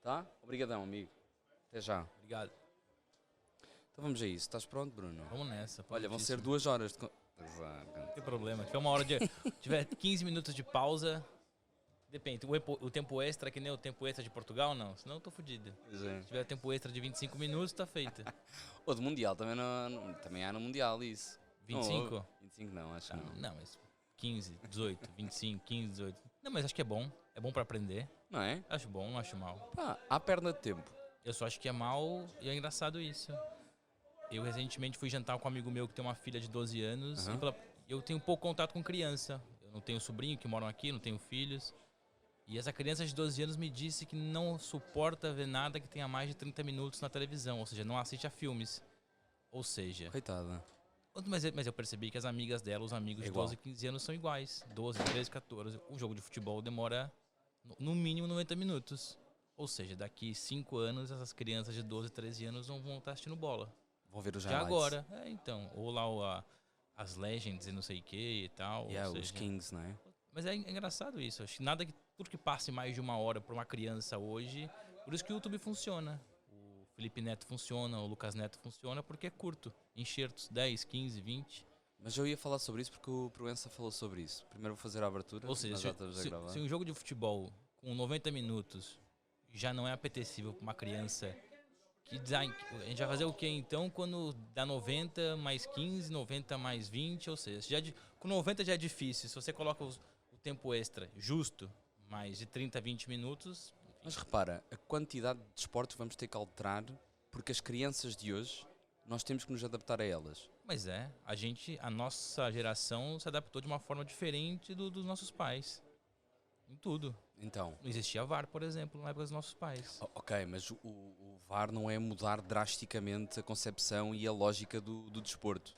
Tá? Obrigadão, amigo. Até já. Obrigado. Então vamos a isso. Estás pronto, Bruno? Vamos nessa. Olha, vão ser prontíssimo. 2 horas de... Não tem problema. Se tiver uma hora de. tiver 15 minutos de pausa. Depende. O tempo extra, que nem o tempo extra de Portugal, não. Senão eu tô fudido. Pois é. Se tiver tempo extra de 25 minutos, tá feito. Ou do Mundial, também, também há no Mundial isso. 25? Não, 25 não, acho que não. Não, mas 15, 18, 25, 15, 18. Não, mas acho que é bom. É bom pra aprender. Não é? Acho bom, não acho mal. Pá, há perna de tempo. Eu só acho que é mal e é engraçado isso. Eu recentemente fui jantar com um amigo meu que tem uma filha de 12 anos. Uhum. E eu tenho pouco contato com criança. Eu não tenho sobrinho que moram aqui, não tenho filhos. E essa criança de 12 anos me disse que não suporta ver nada que tenha mais de 30 minutos na televisão. Ou seja, não assiste a filmes. Ou seja... Coitada. Mas eu percebi que as amigas dela, os amigos de 12, 15 anos são iguais. 12, 13, 14. Um jogo de futebol demora no mínimo 90 minutos. Ou seja, daqui 5 anos, essas crianças de 12, 13 anos não vão estar assistindo bola. Vão ver os Já highlights. agora. Então. Ou lá as Legends e não sei o que e tal. Yeah, ou os seja, Kings, não é? mas é engraçado isso. Acho que tudo que passe mais de uma hora para uma criança hoje, por isso que o YouTube funciona. O Felipe Neto funciona, o Lucas Neto funciona, porque é curto. Enxertos, 10, 15, 20. Mas eu ia falar sobre isso porque o Proença falou sobre isso. Primeiro vou fazer a abertura. Ou seja, nós já estamos a gravar. se um jogo de futebol com 90 minutos já não é apetecível para uma criança, a gente vai fazer o que então quando dá 90 mais 15, 90 mais 20, ou seja, com 90 já é difícil. Se você coloca o tempo extra justo, mais de 30, 20 minutos... Mas repara, a quantidade de esportes vamos ter que alterar porque as crianças de hoje, nós temos que nos adaptar a elas. Mas a nossa geração se adaptou de uma forma diferente dos nossos pais. Em tudo. Então, Não existia VAR, por exemplo, na época dos nossos pais. ok, mas o VAR não é mudar drasticamente a concepção e a lógica do desporto.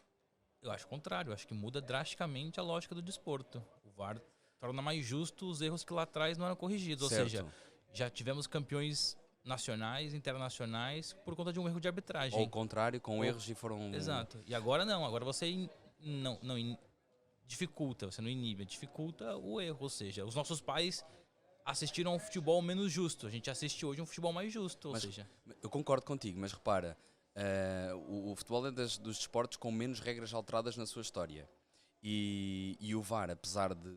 Eu acho o contrário, eu acho que muda drasticamente a lógica do desporto. O VAR torna mais justo os erros que lá atrás não eram corrigidos. Certo. Ou seja, já tivemos campeões nacionais, internacionais, por conta de um erro de arbitragem. Ou ao contrário, com erros e foram... Exato. E agora não, agora você dificulta, você não inibe, dificulta o erro. Ou seja, os nossos pais assistiram a um futebol menos justo. A gente assiste hoje um futebol mais justo. Ou seja, Eu concordo contigo, mas repara, o futebol é dos desportos com menos regras alteradas na sua história. E o VAR, apesar de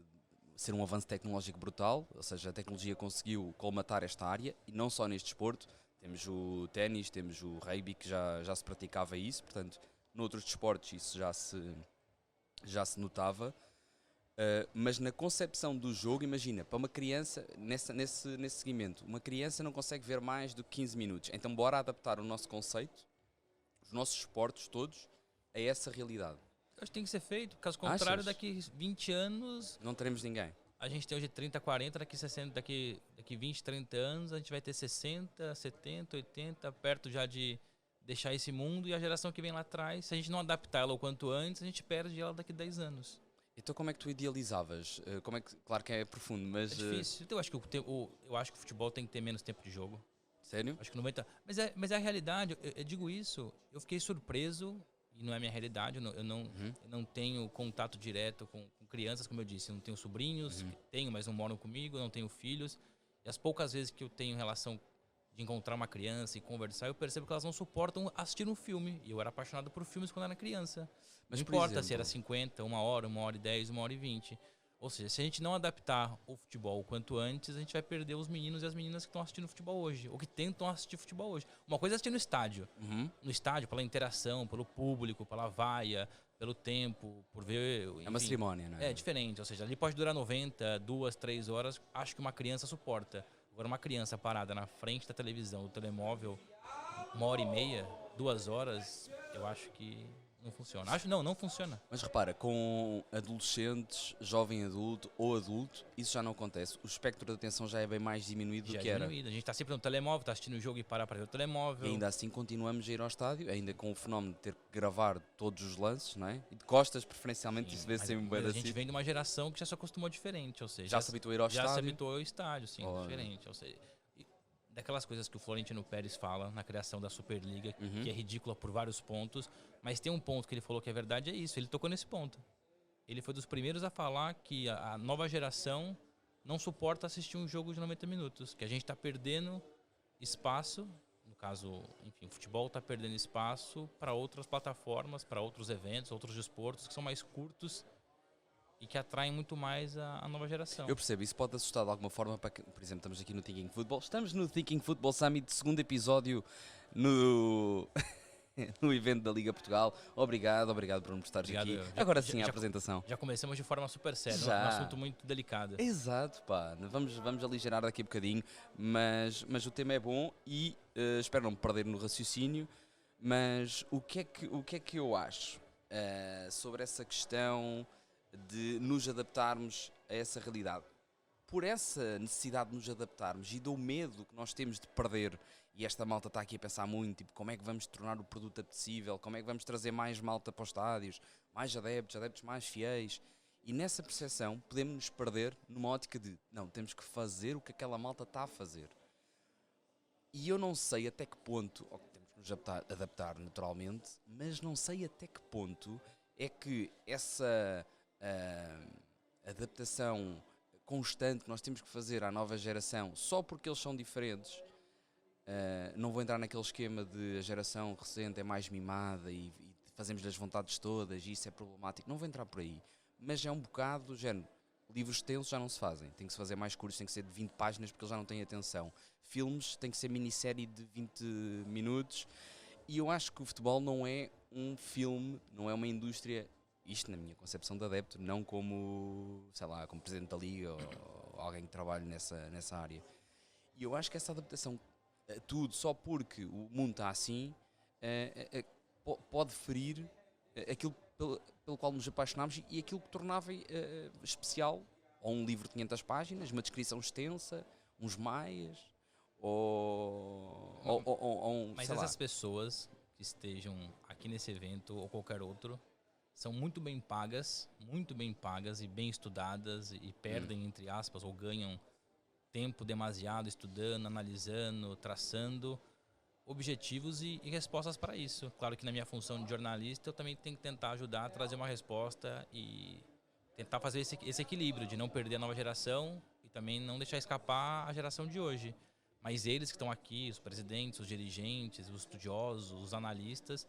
ser um avanço tecnológico brutal, ou seja, a tecnologia conseguiu colmatar esta área, e não só neste desporto, temos o ténis, temos o rugby, que já se praticava isso, portanto, noutros desportos isso já se notava. Mas na concepção do jogo, imagina, para uma criança, nesse seguimento, uma criança não consegue ver mais do que 15 minutos. Então bora adaptar o nosso conceito, os nossos esportes todos, a essa realidade. acho que tem que ser feito. Caso contrário, Achas? daqui 20 anos, Não teremos ninguém. a gente tem hoje 30, 40, daqui 60, daqui 20, 30 anos, a gente vai ter 60, 70, 80, perto já de deixar esse mundo. E a geração que vem lá atrás, se a gente não adaptar ela o quanto antes, a gente perde ela daqui 10 anos. Então como é que tu idealizavas? Claro que é profundo, mas... É difícil. Então, eu acho que o futebol tem que ter menos tempo de jogo. Sério? Acho que 90. Mas é a realidade. Eu digo isso, eu fiquei surpreso, e não é a minha realidade. Eu não tenho contato direto com crianças, como eu disse. Eu não tenho sobrinhos, tenho, mas não moram comigo, não tenho filhos. E as poucas vezes que eu tenho relação de encontrar uma criança e conversar, eu percebo que elas não suportam assistir um filme. E eu era apaixonado por filmes quando era criança. Mas, Não por importa exemplo- se era 50, 1 hora e 10, 1 hora e 20. Ou seja, se a gente não adaptar o futebol o quanto antes, a gente vai perder os meninos e as meninas que estão assistindo futebol hoje, ou que tentam assistir futebol hoje. Uma coisa é assistir no estádio. No estádio, pela interação, pelo público, pela vaia, pelo tempo, por ver... É uma enfim. cerimónia, não é? É diferente, ou seja, ali pode durar 90, 2, 3 horas, acho que uma criança suporta. Agora, uma criança parada na frente da televisão, do telemóvel, 1 hora e meia, 2 horas, eu acho que não funciona. Não funciona. Mas repara, com adolescentes, jovem adulto ou adulto, isso já não acontece. O espectro de atenção já é bem mais diminuído Já do é que era. diminuído. A gente está sempre no telemóvel, está assistindo o jogo e para ver o telemóvel. E ainda assim continuamos a ir ao estádio, ainda com o fenómeno de ter que gravar todos os lances, não é? E de costas, preferencialmente, isso vê-se sempre bem a gente assim. vem de uma geração que já se acostumou diferente, ou seja... Já se habituou a ir ao já estádio? se habituou ao estádio, sim, Olha. diferente. Ou seja, daquelas coisas que o Florentino Pérez fala na criação da Superliga, que é ridícula por vários pontos, mas tem um ponto que ele falou que é verdade, é isso, ele tocou nesse ponto. Ele foi dos primeiros a falar que a nova geração não suporta assistir um jogo de 90 minutos, que a gente está perdendo espaço, no caso, enfim, o futebol está perdendo espaço para outras plataformas, para outros eventos, outros desportos que são mais curtos e que atraem muito mais a nova geração. Eu percebo, isso pode assustar de alguma forma, para que, por exemplo, estamos aqui no Thinking Football, estamos no Thinking Football Summit, segundo episódio no, no evento da Liga Portugal. Obrigado por me estares aqui. Agora sim, a apresentação. Já começamos de forma super séria, Já. um assunto muito delicado. Exato, pá, vamos aligerar daqui a bocadinho, mas o tema é bom e espero não me perder no raciocínio, mas o que é que eu acho sobre essa questão de nos adaptarmos a essa realidade? Por essa necessidade de nos adaptarmos e do medo que nós temos de perder, e esta malta está aqui a pensar muito, tipo, como é que vamos tornar o produto apetecível, como é que vamos trazer mais malta para os estádios, mais adeptos mais fiéis, e nessa percepção podemos nos perder numa ótica de, não, temos que fazer o que aquela malta está a fazer. E eu não sei até que ponto, temos que nos adaptar naturalmente, mas não sei até que ponto é que essa adaptação constante que nós temos que fazer à nova geração, só porque eles são diferentes, não vou entrar naquele esquema de a geração recente é mais mimada e fazemos-lhe as vontades todas e isso é problemático, não vou entrar por aí, mas é um bocado do género, livros extensos já não se fazem, tem que se fazer mais curtos, tem que ser de 20 páginas porque eles já não têm atenção, filmes tem que ser minissérie de 20 minutos, e eu acho que o futebol não é um filme, não é uma indústria. Isto na minha concepção de adepto, não como, sei lá, como presidente da liga ou alguém que trabalhe nessa área. E eu acho que essa adaptação a tudo, só porque o mundo está assim, pode ferir aquilo pelo qual nos apaixonámos e aquilo que tornava especial, ou um livro de 500 páginas, uma descrição extensa, uns maias, ou Mas essas pessoas que estejam aqui nesse evento ou qualquer outro, são muito bem pagas e bem estudadas e perdem, entre aspas, ou ganham tempo demasiado estudando, analisando, traçando objetivos e respostas para isso. Claro que na minha função de jornalista eu também tenho que tentar ajudar a trazer uma resposta e tentar fazer esse equilíbrio de não perder a nova geração e também não deixar escapar a geração de hoje. Mas eles que estão aqui, os presidentes, os dirigentes, os estudiosos, os analistas,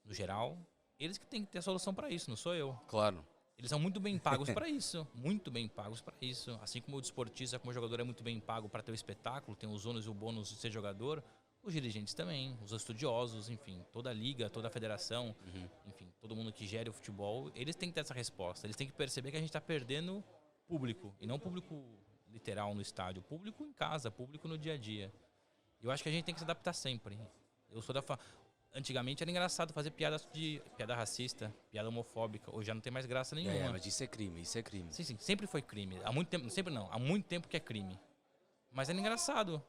no geral, eles que têm que ter a solução para isso, não sou eu. Claro. Eles são muito bem pagos para isso, muito bem pagos para isso. Assim como o desportista, como o jogador é muito bem pago para ter o espetáculo, tem os ônus e o bônus de ser jogador, os dirigentes também, os estudiosos, enfim, toda a liga, toda a federação, enfim, todo mundo que gere o futebol, eles têm que ter essa resposta. Eles têm que perceber que a gente está perdendo público, e não público literal no estádio, público em casa, público no dia a dia. Eu acho que a gente tem que se adaptar sempre. Eu sou da Antigamente era engraçado fazer piada racista, piada homofóbica. Hoje já não tem mais graça nenhuma. Mas isso é crime. Sim, sempre foi crime. Há muito tempo, sempre não, há muito tempo que é crime. Mas era engraçado.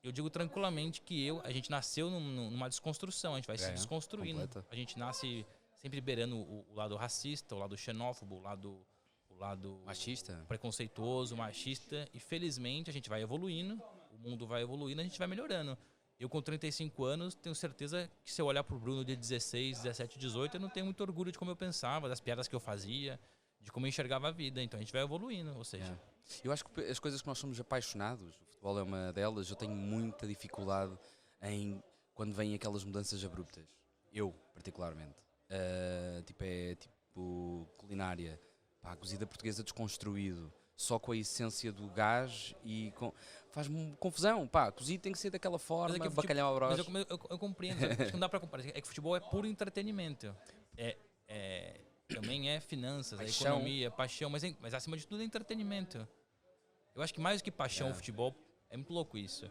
Eu digo tranquilamente que a gente nasceu numa desconstrução, a gente vai se desconstruindo. Completa. A gente nasce sempre liberando o lado racista, o lado xenófobo, o lado machista, preconceituoso, machista. E felizmente a gente vai evoluindo, o mundo vai evoluindo, a gente vai melhorando. Eu com 35 anos tenho certeza que se eu olhar pro Bruno de 16, 17, 18, eu não tenho muito orgulho de como eu pensava, das piadas que eu fazia, de como eu enxergava a vida. Então a gente vai evoluindo, ou seja... Eu acho que as coisas que nós somos apaixonados, o futebol é uma delas, eu tenho muita dificuldade em quando vêm aquelas mudanças abruptas. Eu, particularmente. Tipo culinária, a cozida portuguesa desconstruído, só com a essência do gás e faz-me confusão. Cozido tem que ser daquela forma, bacalhau à broche. Mas eu compreendo, acho que não dá para comparar. É que o futebol é puro entretenimento. Também é finanças, paixão. É economia, paixão, mas acima de tudo é entretenimento. Eu acho que mais do que paixão o futebol, é muito louco isso.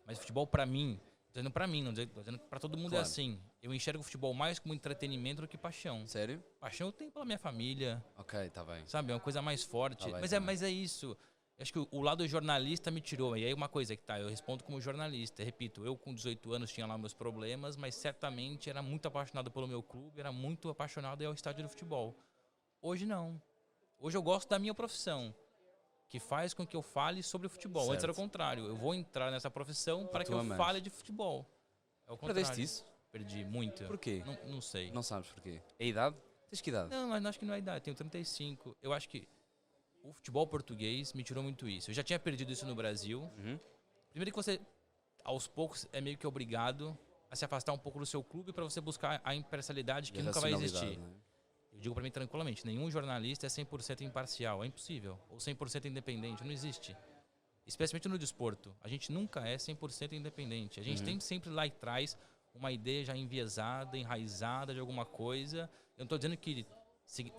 Mas o futebol pra mim, tô dizendo pra mim, não tô dizendo que pra todo mundo é assim. Eu enxergo o futebol mais como entretenimento do que paixão. Sério? Paixão eu tenho pela minha família. Ok, tá bem. Sabe, é uma coisa mais forte. Tá bem, mas é isso. Eu acho que o lado jornalista me tirou. E aí uma coisa que eu respondo como jornalista. Repito, eu com 18 anos tinha lá meus problemas, mas certamente era muito apaixonado pelo meu clube, era muito apaixonado ao estádio do futebol. Hoje não. Hoje eu gosto da minha profissão, que faz com que eu fale sobre o futebol. Certo. Antes era o contrário. Eu vou entrar nessa profissão para que eu fale de futebol. É o contrário. Perdeste isso? Perdi muito. Por quê? Não sei. Não sabes porquê? É a idade? Tens que idade? Não, mas acho que não é a idade. Eu tenho 35. Eu acho que o futebol português me tirou muito isso. Eu já tinha perdido isso no Brasil. Primeiro que você aos poucos é meio que obrigado a se afastar um pouco do seu clube para você buscar a imparcialidade E que a nunca vai racionalidade, existir. não é? Eu digo para mim tranquilamente, nenhum jornalista é 100% imparcial, é impossível. Ou 100% independente, não existe. Especialmente no desporto. A gente nunca é 100% independente. A gente tem sempre lá atrás uma ideia já enviesada, enraizada de alguma coisa. Eu não estou dizendo que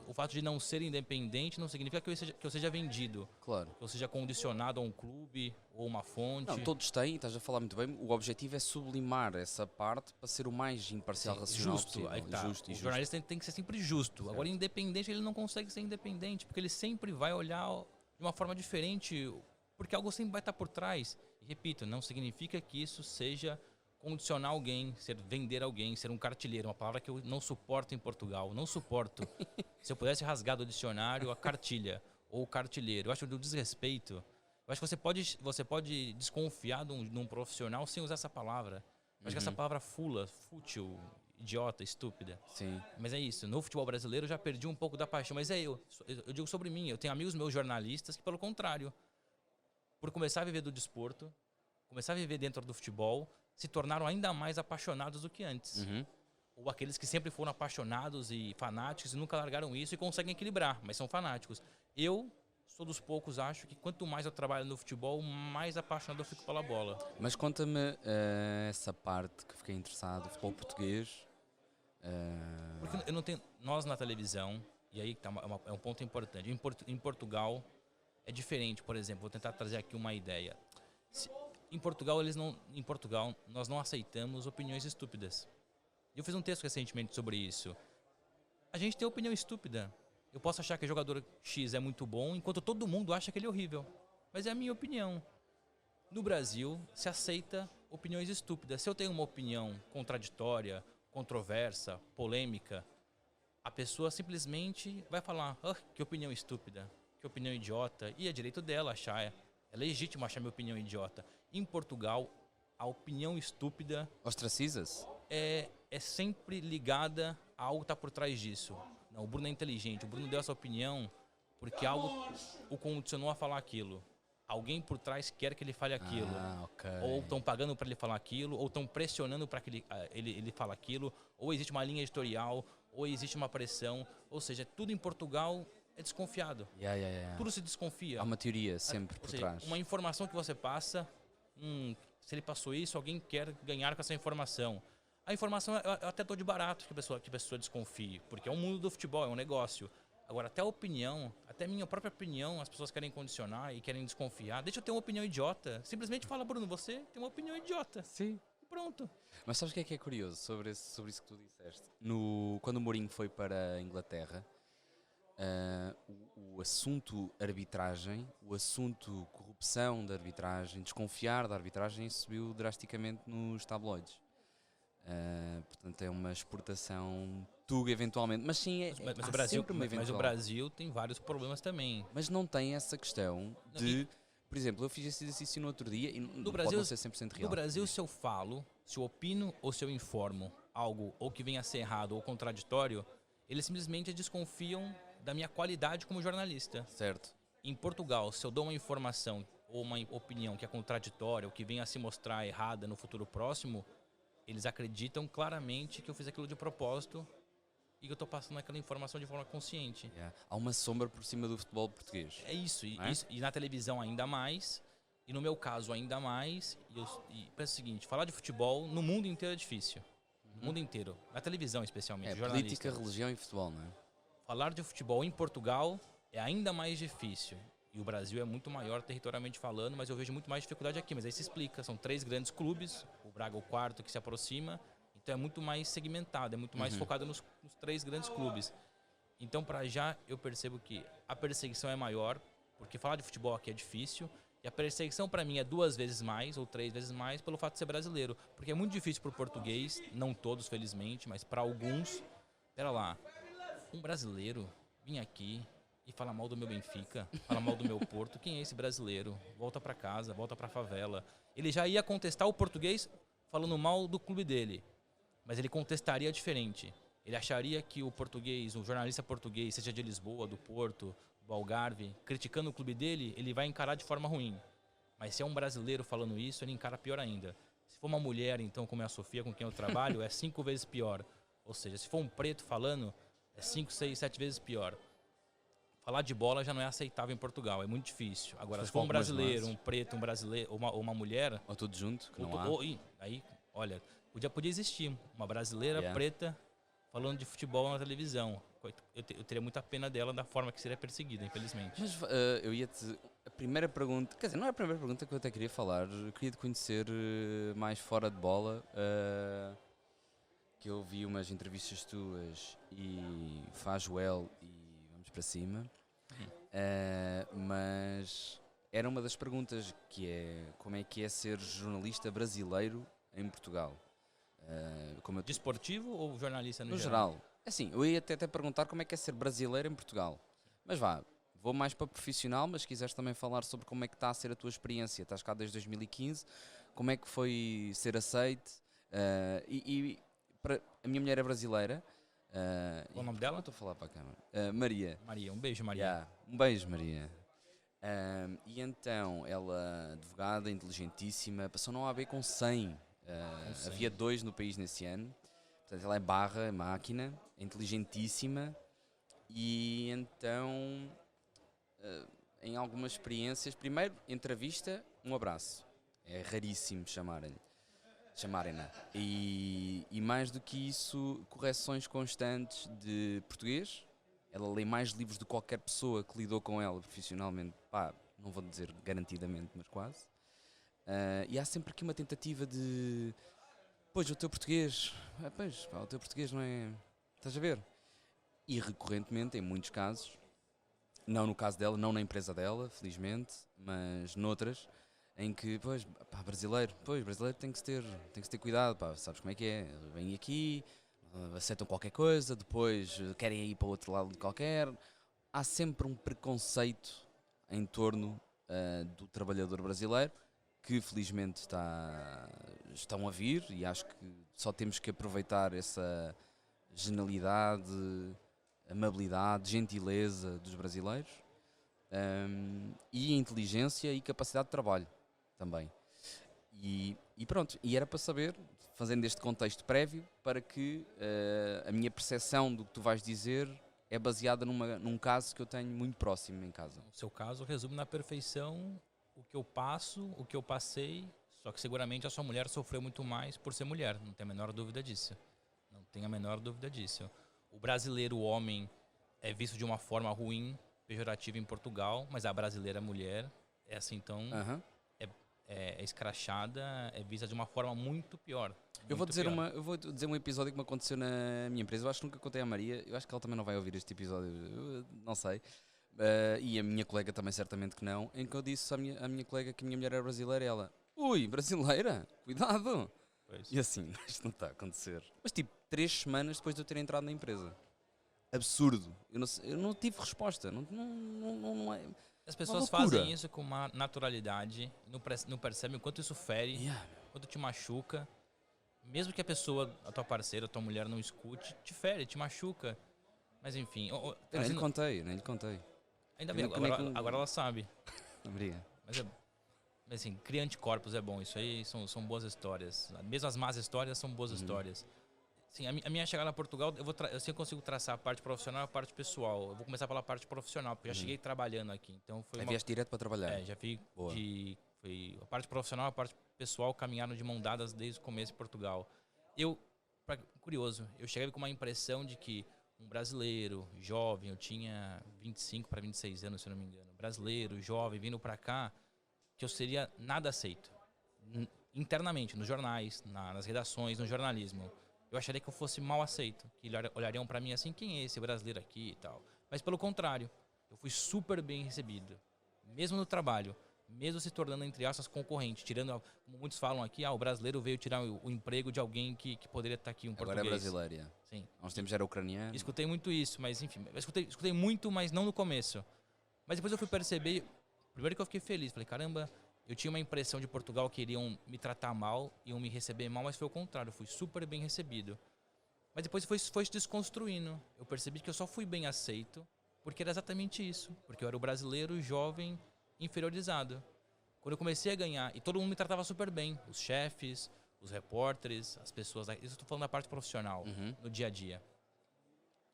o fato de não ser independente não significa que eu seja vendido. Claro. Que eu seja condicionado a um clube ou uma fonte. Não, todos têm, estás a falar muito bem. O objetivo é sublimar essa parte para ser o mais imparcial, racional justo, possível. aí tá. Justo, O jornalista tem que ser sempre justo. Certo. Agora, independente, ele não consegue ser independente, porque ele sempre vai olhar de uma forma diferente, porque algo sempre vai estar por trás. E repito, não significa que isso seja condicionar alguém, vender alguém, ser um cartilheiro, uma palavra que eu não suporto em Portugal, não suporto. Se eu pudesse rasgar do dicionário a cartilha ou cartilheiro, eu acho do desrespeito. Eu acho que você pode desconfiar de um profissional sem usar essa palavra. Eu acho que essa palavra fútil, idiota, estúpida. Sim. Mas é isso, no futebol brasileiro eu já perdi um pouco da paixão. Mas eu digo sobre mim, eu tenho amigos meus jornalistas que, pelo contrário, por começar a viver do desporto, começar a viver dentro do futebol, se tornaram ainda mais apaixonados do que antes. Ou aqueles que sempre foram apaixonados e fanáticos e nunca largaram isso e conseguem equilibrar, mas são fanáticos. Eu sou dos poucos, acho que quanto mais eu trabalho no futebol, mais apaixonado eu fico pela bola. Mas conta-me essa parte que fiquei interessado, futebol português. Porque eu não tenho, nós na televisão, e aí tá é um ponto importante, em Portugal é diferente, por exemplo, vou tentar trazer aqui uma ideia. Em Portugal nós não aceitamos opiniões estúpidas. Eu fiz um texto recentemente sobre isso. A gente tem opinião estúpida. Eu posso achar que o jogador X é muito bom, enquanto todo mundo acha que ele é horrível. Mas é a minha opinião. No Brasil, se aceita opiniões estúpidas. Se eu tenho uma opinião contraditória, controversa, polêmica, a pessoa simplesmente vai falar: que opinião estúpida, que opinião idiota. E é direito dela achar. É legítimo achar minha opinião idiota. Em Portugal, a opinião estúpida Ostracizas? é sempre ligada a algo que está por trás disso. Não, o Bruno é inteligente. O Bruno deu essa opinião porque algo o condicionou a falar aquilo. Alguém por trás quer que ele fale aquilo. Ok. Ou estão pagando para ele falar aquilo, ou estão pressionando para que ele fale aquilo, ou existe uma linha editorial, ou existe uma pressão. Ou seja, tudo em Portugal é desconfiado. Tudo se desconfia. Há uma teoria sempre por seja, trás. uma informação que você passa, se ele passou isso, alguém quer ganhar com essa informação. A informação eu até dou de barato que a pessoa desconfie, porque é um mundo do futebol, é um negócio. Agora, até a opinião, até minha própria opinião, as pessoas querem condicionar e querem desconfiar. Deixa eu ter uma opinião idiota. Simplesmente fala: Bruno, você tem uma opinião idiota. Sim. E pronto. Mas sabes o que é curioso sobre isso que tu disseste? Quando o Mourinho foi para a Inglaterra, o assunto arbitragem, o assunto corrupção da arbitragem, desconfiar da arbitragem subiu drasticamente nos tabloides. Portanto, é uma exportação tuga eventualmente, mas sim, mas o Brasil tem vários problemas também. Mas não tem essa questão de, por exemplo, eu fiz esse exercício no outro dia e no pode não ser 100% real. No Brasil, se eu falo, se eu opino ou se eu informo algo ou que venha a ser errado ou contraditório, eles simplesmente desconfiam da minha qualidade como jornalista. Certo. Em Portugal, se eu dou uma informação ou uma opinião que é contraditória ou que venha a se mostrar errada no futuro próximo, eles acreditam claramente que eu fiz aquilo de propósito e que eu estou passando aquela informação de forma consciente. Há uma sombra por cima do futebol português. É isso. E na televisão ainda mais. E no meu caso ainda mais. E penso o seguinte: falar de futebol no mundo inteiro é difícil. No mundo inteiro. Na televisão especialmente. Política, religião e futebol, não é? Falar de futebol em Portugal é ainda mais difícil. E o Brasil é muito maior territorialmente falando, mas eu vejo muito mais dificuldade aqui. Mas aí se explica, são 3 grandes clubes, o Braga o quarto que se aproxima, então é muito mais segmentado, é muito mais focado nos 3 grandes clubes. Então, para já, eu percebo que a perseguição é maior, porque falar de futebol aqui é difícil, e a perseguição para mim é 2 vezes mais ou 3 vezes mais pelo fato de ser brasileiro, porque é muito difícil para o português, não todos felizmente, mas para alguns, pera lá, um brasileiro vir aqui e falar mal do meu Benfica, falar mal do meu Porto, quem é esse brasileiro? Volta para casa, volta para a favela. Ele já ia contestar o português falando mal do clube dele, mas ele contestaria diferente. Ele acharia que o português, o jornalista português, seja de Lisboa, do Porto, do Algarve, criticando o clube dele, ele vai encarar de forma ruim. Mas se é um brasileiro falando isso, ele encara pior ainda. for uma mulher, então, como é a Sofia, com quem eu trabalho, é 5 vezes pior. Ou seja, se for um preto falando, é 5, 6, 7 vezes pior. Falar de bola já não é aceitável em Portugal, é muito difícil. Agora, se for um brasileiro, um preto, um brasileiro, ou uma mulher... Ou tudo junto, que não há. Aí, olha, podia existir uma brasileira preta falando de futebol na televisão. Eu teria muita pena dela da forma que seria perseguida, infelizmente. Mas eu ia-te... A primeira pergunta... Quer dizer, não é a primeira pergunta que eu até queria falar. Eu queria te conhecer mais fora de bola. Que eu vi umas entrevistas tuas e faz well e vamos para cima. Mas era uma das perguntas que é como é que é ser jornalista brasileiro em Portugal? Desportivo ou jornalista no geral? Assim, eu ia até perguntar como é que é ser brasileiro em Portugal. Mas vou mais para profissional, mas se quiseres também falar sobre como é que está a ser a tua experiência. Estás cá desde 2015, como é que foi ser aceite? A minha mulher é brasileira. Qual o nome dela? Estou a falar para a câmara. Maria. Maria, um beijo, Maria. Um beijo, Maria. E então, ela, advogada, inteligentíssima, passou na OAB com 100. Havia 2 no país nesse ano. Portanto, ela é barra, é máquina, é inteligentíssima. E então, em algumas experiências, primeiro, entrevista, um abraço. É raríssimo chamarem-na. E mais do que isso, correções constantes de português. Ela lê mais livros do que qualquer pessoa que lidou com ela profissionalmente. Não vou dizer garantidamente, mas quase. E há sempre aqui uma tentativa de... Pois, o teu português... o teu português não é... Estás a ver? E recorrentemente, em muitos casos, não no caso dela, não na empresa dela, felizmente, mas noutras, em que, brasileiro tem que se ter cuidado, sabes como é que é? Vêm aqui, aceitam qualquer coisa, depois querem ir para o outro lado de qualquer. Há sempre um preconceito em torno do trabalhador brasileiro, que felizmente estão a vir, e acho que só temos que aproveitar essa genialidade, amabilidade, gentileza dos brasileiros, e inteligência e capacidade de trabalho também. E pronto, e era para saber, fazendo este contexto prévio, para que a minha percepção do que tu vais dizer é baseada num caso que eu tenho muito próximo em casa. O seu caso resume na perfeição o que eu passo, o que eu passei, só que seguramente a sua mulher sofreu muito mais por ser mulher, não tem a menor dúvida disso. Não tenho a menor dúvida disso. O brasileiro, o homem, é visto de uma forma ruim, pejorativa em Portugal, mas a brasileira mulher é assim, então, é escrachada, é vista de uma forma muito pior. Eu vou dizer um episódio que me aconteceu na minha empresa. Eu acho que nunca contei à Maria. Eu acho que ela também não vai ouvir este episódio. Não sei. E a minha colega também certamente que não. Em que eu disse à minha colega que a minha mulher era brasileira. E ela, ui, brasileira? Cuidado! Pois. E assim, isto não está a acontecer. Mas tipo, 3 semanas depois de eu ter entrado na empresa. Absurdo. Eu não tive resposta. Não é... As pessoas fazem isso com uma naturalidade, não percebem o quanto isso fere, quanto te machuca. Mesmo que a pessoa, a tua parceira, a tua mulher não escute, te fere, te machuca. Mas enfim... Eu nem lhe contei. Ainda bem, agora ela sabe. Obrigado. Mas assim, cria anticorpos é bom, isso aí são boas histórias. Mesmo as más histórias são boas histórias. Sim, a minha chegada a Portugal, eu sempre consigo traçar a parte profissional e a parte pessoal. Eu vou começar pela parte profissional, porque eu já cheguei trabalhando aqui. Então vieste direto para trabalhar? Já vi foi a parte profissional e a parte pessoal caminharam de mão dadas desde o começo em Portugal. Curioso, eu cheguei com uma impressão de que um brasileiro, jovem, eu tinha 25 para 26 anos, se eu não me engano, brasileiro, jovem, vindo para cá, que eu seria nada aceito. Internamente, nos jornais, nas redações, no jornalismo. Eu acharia que eu fosse mal aceito, que olhariam para mim assim, quem é esse brasileiro aqui e tal. Mas pelo contrário, eu fui super bem recebido, mesmo no trabalho, mesmo se tornando, entre aspas, concorrente, tirando, como muitos falam aqui, o brasileiro veio tirar o emprego de alguém que poderia estar aqui, português. Agora é brasileiro, Sim. Há uns tempos era ucraniano. Escutei muito isso, mas enfim, escutei muito, mas não no começo. Mas depois eu fui perceber, primeiro que eu fiquei feliz, falei, caramba, eu tinha uma impressão de Portugal que iriam me tratar mal, iam me receber mal, mas foi o contrário, eu fui super bem recebido. Mas depois foi se desconstruindo. Eu percebi que eu só fui bem aceito porque era exatamente isso. Porque eu era o brasileiro jovem inferiorizado. Quando eu comecei a ganhar, e todo mundo me tratava super bem, os chefes, os repórteres, as pessoas... Isso eu estou falando da parte profissional, no dia a dia.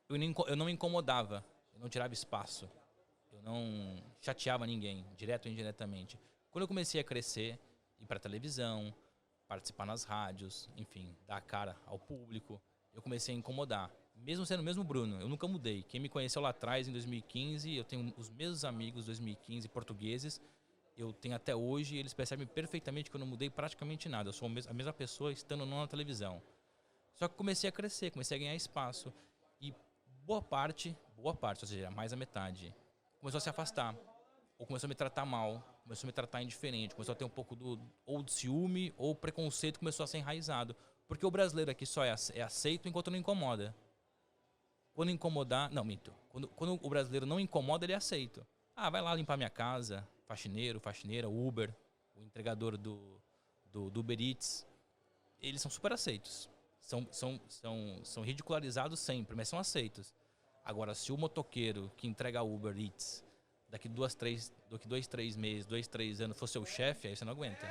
Eu não me incomodava, eu não tirava espaço, eu não chateava ninguém, direto ou indiretamente. Quando eu comecei a crescer, ir para televisão, participar nas rádios, enfim, dar a cara ao público, eu comecei a incomodar. Mesmo sendo o mesmo Bruno, eu nunca mudei. Quem me conheceu lá atrás, em 2015, eu tenho os mesmos amigos 2015 portugueses, eu tenho até hoje, e eles percebem perfeitamente que eu não mudei praticamente nada. Eu sou a mesma pessoa estando não na televisão. Só que comecei a crescer, comecei a ganhar espaço. E boa parte, ou seja, mais da metade, começou a se afastar. Ou começou a me tratar mal, começou a me tratar indiferente, começou a ter um pouco ou de ciúme, ou preconceito começou a ser enraizado. Porque o brasileiro aqui só é aceito enquanto não incomoda. Quando incomodar... Não, minto. Quando o brasileiro não incomoda, ele é aceito. Ah, vai lá limpar minha casa, faxineiro, faxineira, Uber, o entregador do Uber Eats. Eles são super aceitos. São ridicularizados sempre, mas são aceitos. Agora, se o motoqueiro que entrega Uber Eats daqui 2, 3 meses, 2, 3 anos for seu chefe, aí você não aguenta.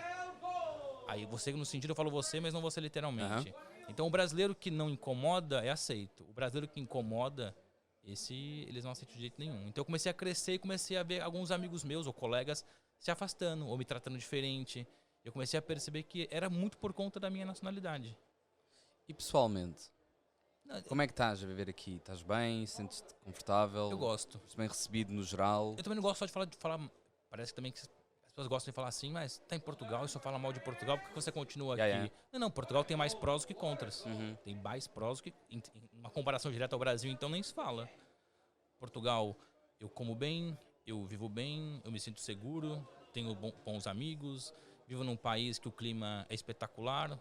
Aí você, no sentido, eu falo você, mas não você literalmente. Então o brasileiro que não incomoda é aceito. O brasileiro que incomoda, eles não aceitam de jeito nenhum. Então eu comecei a crescer e comecei a ver alguns amigos meus ou colegas se afastando ou me tratando diferente. Eu comecei a perceber que era muito por conta da minha nacionalidade. E pessoalmente? Como é que estás a viver aqui? Estás bem? Sentes-te confortável? Eu gosto. Estás bem recebido no geral? Eu também não gosto só de falar. Parece que também que as pessoas gostam de falar assim, mas está em Portugal e só fala mal de Portugal, porque você continua aqui? Yeah. Não, Portugal tem mais prós do que contras. Tem mais prós do que... Em uma comparação direta ao Brasil, então nem se fala. Portugal, eu como bem, eu vivo bem, eu me sinto seguro, tenho bons amigos, vivo num país que o clima é espetacular,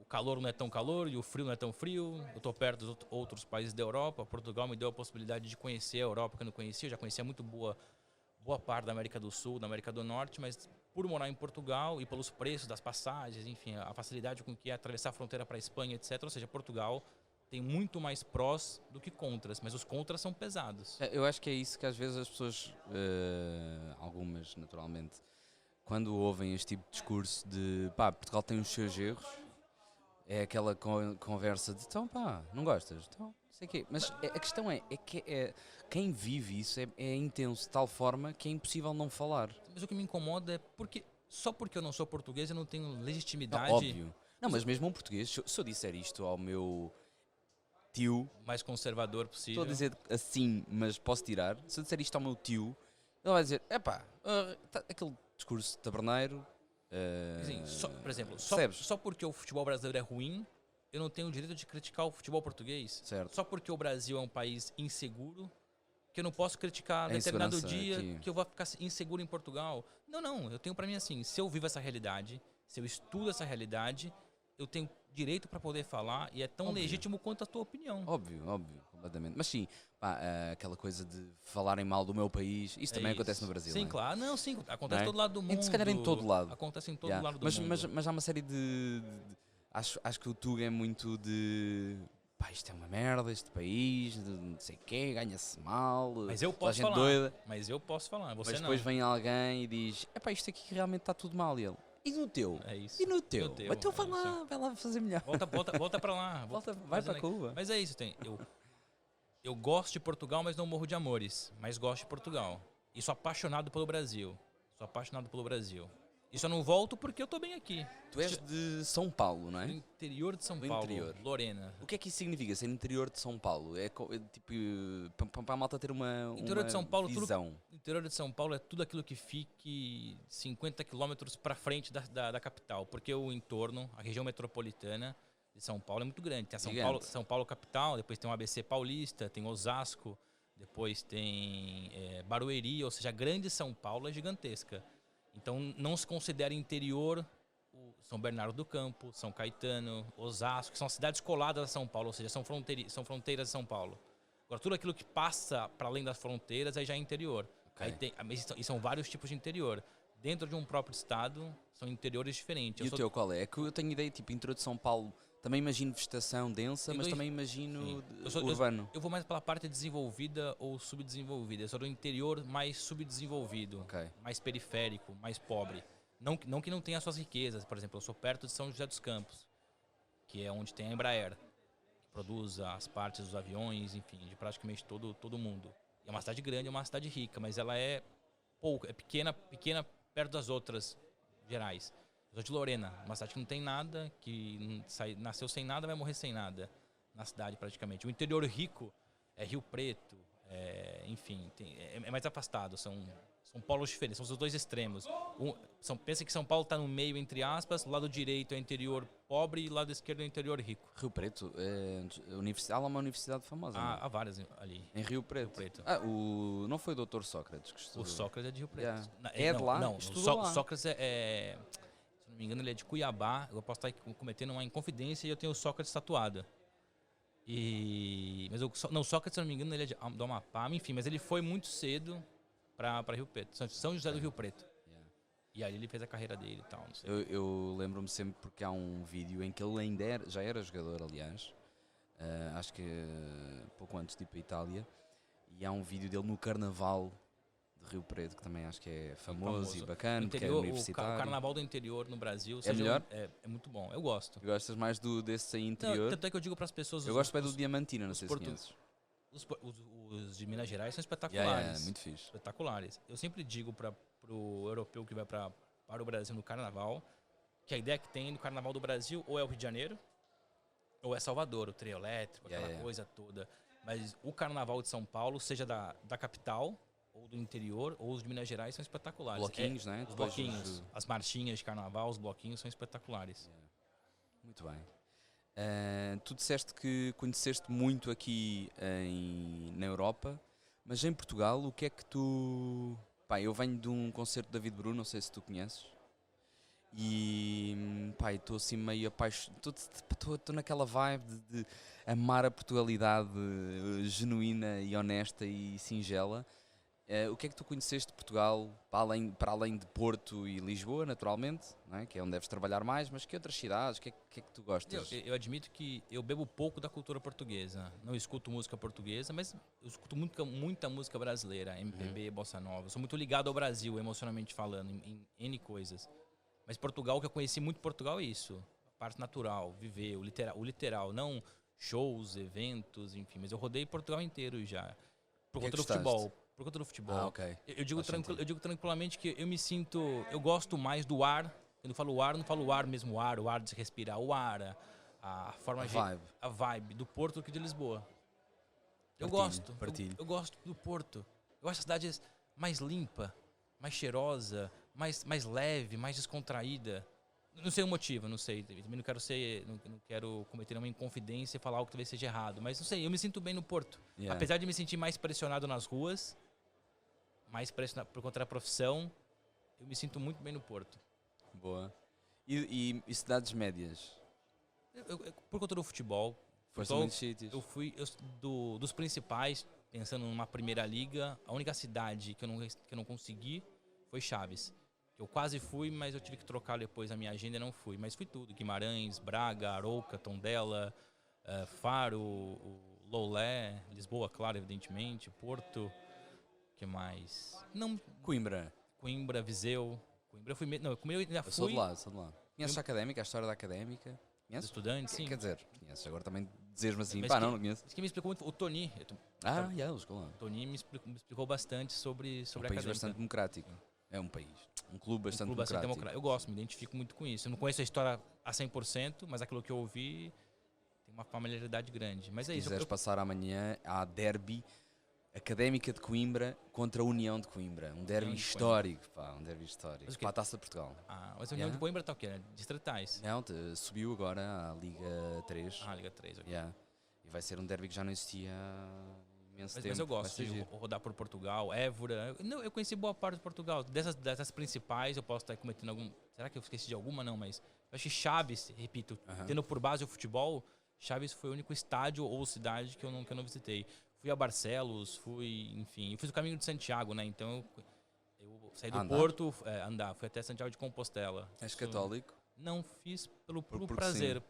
o calor não é tão calor e o frio não é tão frio, eu estou perto dos outros países da Europa. Portugal me deu a possibilidade de conhecer a Europa que eu não conhecia, eu já conhecia muito boa parte da América do Sul, da América do Norte, mas por morar em Portugal e pelos preços das passagens, enfim, a facilidade com que é atravessar a fronteira para a Espanha, etc. Ou seja, Portugal tem muito mais prós do que contras, mas os contras são pesados. Eu acho que é isso que às vezes as pessoas, algumas naturalmente, quando ouvem este tipo de discurso de pá, Portugal tem os seus erros, é aquela conversa de então pá, não gostas? Então, não sei o quê. Mas a questão é que quem vive isso é intenso de tal forma que é impossível não falar. Mas o que me incomoda é porque só porque eu não sou português eu não tenho legitimidade. Não, óbvio. Não, mas mesmo um português, se eu disser isto ao meu tio, mais conservador possível. estou a dizer assim, mas posso tirar. Se eu disser isto ao meu tio, ele vai dizer, epá, aquele discurso taberneiro. Sim, por exemplo, só porque o futebol brasileiro é ruim, eu não tenho o direito de criticar o futebol português. Certo. Só porque o Brasil é um país inseguro, que eu não posso criticar determinado dia que eu vou ficar inseguro em Portugal. Não, eu tenho pra mim assim, se eu vivo essa realidade, se eu estudo essa realidade, eu tenho direito para poder falar e é tão legítimo quanto a tua opinião. Óbvio, completamente. Mas sim, pá, aquela coisa de falarem mal do meu país, isso também acontece no Brasil. Sim, não é? claro. Não, sim, acontece em todo lado do mundo. Se calhar em todo lado. Acontece em todo lado do mundo. Mas há uma série de acho que o Tuga é muito de pá, isto é uma merda, este país, de não sei o quê, ganha-se mal, mas eu posso falar. Mas eu posso falar, você mas não. depois vem alguém e diz, epá, isto aqui realmente está tudo mal. E ele, e no teu? É isso. E no teu? No teu, então vai lá fazer melhor. Volta para lá. Vai para Cuba. Mas é isso, eu gosto de Portugal, mas não morro de amores. Mas gosto de Portugal. E sou apaixonado pelo Brasil. E só não volto porque eu tô bem aqui. Tu és de São Paulo, não é? Do interior de São Paulo, Lorena. O que é que isso significa, ser interior de São Paulo? É tipo, para a malta ter uma interior de São Paulo, visão. Interior de São Paulo é tudo aquilo que fique 50 quilômetros para frente da capital. Porque o entorno, a região metropolitana de São Paulo é muito grande. Tem a São Paulo capital, depois tem o ABC Paulista, tem Osasco, depois tem Barueri, ou seja, a grande São Paulo é gigantesca. Então não se considera interior o São Bernardo do Campo, São Caetano, Osasco, que são cidades coladas a São Paulo, ou seja, são fronteiras de São Paulo. Agora tudo aquilo que passa para além das fronteiras aí já é interior. Okay. E são vários tipos de interior. Dentro de um próprio estado são interiores diferentes. E o teu qual é? É que eu tenho ideia, tipo, interior de São Paulo, também imagino vegetação densa, mas também imagino urbano. Eu vou mais pela parte desenvolvida ou subdesenvolvida. Eu sou do interior mais subdesenvolvido, mais periférico, mais pobre. Não que não tenha suas riquezas. Por exemplo, eu sou perto de São José dos Campos, que é onde tem a Embraer, que produz as partes dos aviões, enfim, de praticamente todo mundo. É uma cidade grande, é uma cidade rica, mas ela é pequena perto das outras gerais. Eu sou de Lorena, uma cidade que não tem nada, que nasceu sem nada, vai morrer sem nada na cidade praticamente. O interior rico é Rio Preto, enfim, é mais afastado, são polos diferentes, são os dois extremos. Pensa que São Paulo está no meio, entre aspas, o lado direito é o interior pobre e o lado esquerdo é o interior rico. Rio Preto, há lá uma universidade famosa. Há várias ali. Em Rio Preto. Não foi o Dr. Sócrates que estudou? O Sócrates é de Rio Preto. Yeah. É de lá? Não, estudou lá. Sócrates se não me engano, ele é de Cuiabá. Eu posso estar cometendo uma inconfidência e eu tenho o Sócrates tatuado. Mas Sócrates, se não me engano, ele é do Amapá, enfim, mas ele foi muito cedo para Rio Preto, São José do Rio Preto. Yeah. E aí ele fez a carreira dele e tal, não sei. Eu lembro-me sempre porque há um vídeo em que ele ainda já era jogador, aliás, acho que pouco antes de ir para a Itália, e há um vídeo dele no Carnaval de Rio Preto, que também acho que é famoso e bacana, porque é universitário. O carnaval do interior no Brasil melhor? É muito bom, eu gosto. Gostas mais desse aí interior? Não, tanto é que eu digo para as pessoas... Eu gosto bem do Diamantina, não sei se conheces. Os de Minas Gerais são espetaculares. Muito fixe. Espetaculares. Eu sempre digo para o europeu que vai para o Brasil no carnaval, que a ideia que tem no carnaval do Brasil ou é o Rio de Janeiro, ou é Salvador, o trio elétrico, aquela coisa toda. Mas o carnaval de São Paulo, seja da capital, ou do interior, ou os de Minas Gerais, são espetaculares. Bloquinhos, né? Os bloquinhos, as marchinhas de carnaval, os bloquinhos são espetaculares. Muito bem. Tu disseste que conheceste muito aqui na Europa, mas em Portugal, o que é que tu... Pá, eu venho de um concerto de David Bruno, não sei se tu conheces, e estou assim meio apaixonado, estou naquela vibe de amar a Portugalidade genuína e honesta e singela. O que é que tu conheceste de Portugal, para além de Porto e Lisboa, naturalmente, não é? Que é onde deves trabalhar mais, mas que outras cidades, o que é que tu gostas? Eu admito que eu bebo pouco da cultura portuguesa. Não escuto música portuguesa, mas eu escuto muita música brasileira, MPB, bossa nova. Eu sou muito ligado ao Brasil, emocionalmente falando, em N coisas. Mas Portugal, o que eu conheci muito Portugal é isso. A parte natural, viver, o literal, não shows, eventos, enfim. Mas eu rodei Portugal inteiro já. Por conta do futebol. Por conta do futebol. Ah, ok. Eu digo tranquilamente que eu me sinto... Eu gosto mais do ar. Quando eu falo o ar, não falo o ar mesmo, o ar de se respirar. O ar, a forma... A vibe do Porto do que de Lisboa. Eu gosto do Porto. Eu acho a cidade mais limpa, mais cheirosa, mais leve, mais descontraída. Não sei o motivo, não sei. Também não quero cometer uma inconfidência e falar algo que talvez seja errado. Mas não sei, eu me sinto bem no Porto. Yeah. Apesar de me sentir mais pressionado nas ruas, mais pressionado por conta da profissão, eu me sinto muito bem no Porto. Boa. E cidades médias? Por conta do futebol. Foste a muitos sítios? Eu fui dos principais, pensando numa primeira liga, a única cidade que eu não consegui foi Chaves. Eu quase fui, mas eu tive que trocar depois a minha agenda e não fui. Mas fui tudo. Guimarães, Braga, Arouca, Tondela, Faro, Loulé, Lisboa, claro, evidentemente, Porto, que mais? Não, Coimbra, Viseu. Coimbra eu fui... Não, eu já fui... Sou de lá. Conheces a Académica, a história da Académica? Conheces? Estudantes, sim. Quer dizer, conheces. Agora também dizeres-me assim, não conheço. Isso que me explicou muito, o Tony. Ele chegou lá. O Tony me explicou bastante sobre a Académica. Um país bastante democrático. É um país. Um clube bastante democrático. Eu gosto, me identifico muito com isso. Eu não conheço a história a 100%, mas aquilo que eu ouvi tem uma familiaridade grande. Mas é isso. Se quiseres passar amanhã, há derby Académica de Coimbra contra a União de Coimbra. Um derby histórico, pá. Um derby histórico. Para a Taça de Portugal. Mas a União de Coimbra está o quê? Distritais? Não, subiu agora à Liga 3. Liga 3, ok. E vai ser um derby que já não existia há imenso tempo. Mas eu gosto de rodar por Portugal, Évora. Eu conheci boa parte de Portugal. Dessas principais, eu posso estar cometendo algum... Será que eu esqueci de alguma? Não, mas... Eu acho que Chaves, repito, tendo por base o futebol, Chaves foi o único estádio ou cidade que eu não visitei. Fui a Barcelos, enfim, eu fiz o caminho de Santiago, né? Então eu saí do Porto, fui até Santiago de Compostela. És católico? Não, fiz por prazer.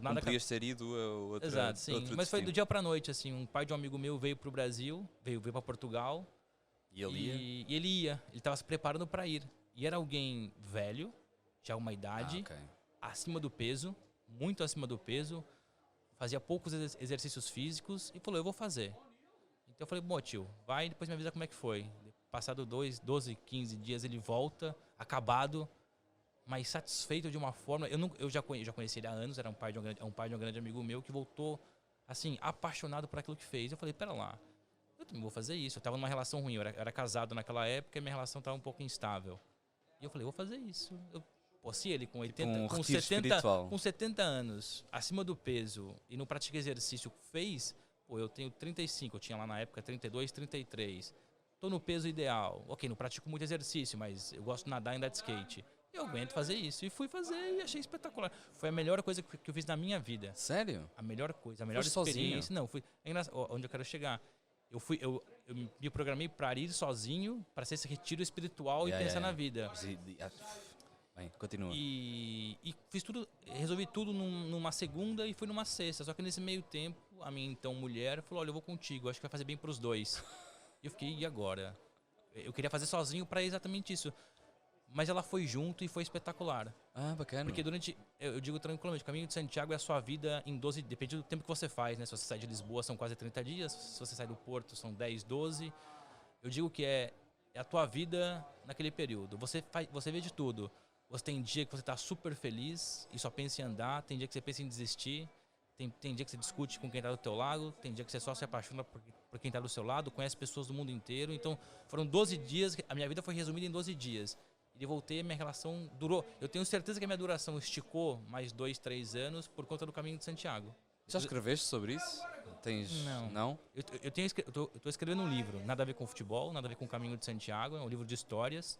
Não podias ter ido a outra... Exato, sim. Mas foi do dia pra noite, assim. Um pai de um amigo meu veio pro Brasil, veio pra Portugal. E ele ia? E ele ia. Ele tava se preparando pra ir. E era alguém velho, já uma idade, ok. acima do peso, muito acima do peso, fazia poucos exercícios físicos e falou, eu vou fazer. Então eu falei, bom, tio, vai e depois me avisa como é que foi. Passado 12, 15 dias ele volta, acabado, mas satisfeito de uma forma... Eu já conheci ele há anos, era um pai de um grande amigo meu que voltou, assim, apaixonado por aquilo que fez. Eu falei, pera lá, eu também vou fazer isso. Eu estava numa relação ruim, eu era casado naquela época e minha relação estava um pouco instável. E eu falei, vou fazer isso. Se ele com 80, com 70 anos, acima do peso e não pratica exercício, fez, eu tenho 35, eu tinha lá na época 32, 33. Tô no peso ideal. Ok, não pratico muito exercício, mas eu gosto de nadar e andar de skate. Eu aguento fazer isso. E fui fazer e achei espetacular. Foi a melhor coisa que eu fiz na minha vida. Sério? A melhor coisa, a melhor Foste experiência. sozinho? Não, é engraçado, onde eu quero chegar. Eu me programei para ir sozinho, para ser esse retiro espiritual e pensar na vida. Bem, continua. E fiz tudo, resolvi tudo numa segunda e fui numa sexta. Só que nesse meio tempo, a minha então mulher falou, olha, eu vou contigo, acho que vai fazer bem pros dois. E eu fiquei, e agora? Eu queria fazer sozinho para exatamente isso. Mas ela foi junto e foi espetacular. Ah, bacana. Porque eu digo tranquilamente, o Caminho de Santiago é a sua vida em 12, depende do tempo que você faz, né? Se você sai de Lisboa são quase 30 dias, se você sai do Porto são 10, 12. Eu digo que é a tua vida naquele período. Você vê de tudo. Você tem dia que você está super feliz e só pensa em andar, tem dia que você pensa em desistir, tem dia que você discute com quem está do teu lado, tem dia que você só se apaixona por quem está do seu lado, conhece pessoas do mundo inteiro. Então foram 12 dias, a minha vida foi resumida em 12 dias. E voltei, a minha relação durou. Eu tenho certeza que a minha duração esticou mais 2, 3 anos por conta do Caminho de Santiago. Já escreveste sobre isso? Não? Eu tô escrevendo um livro, nada a ver com futebol, nada a ver com o Caminho de Santiago, é um livro de histórias.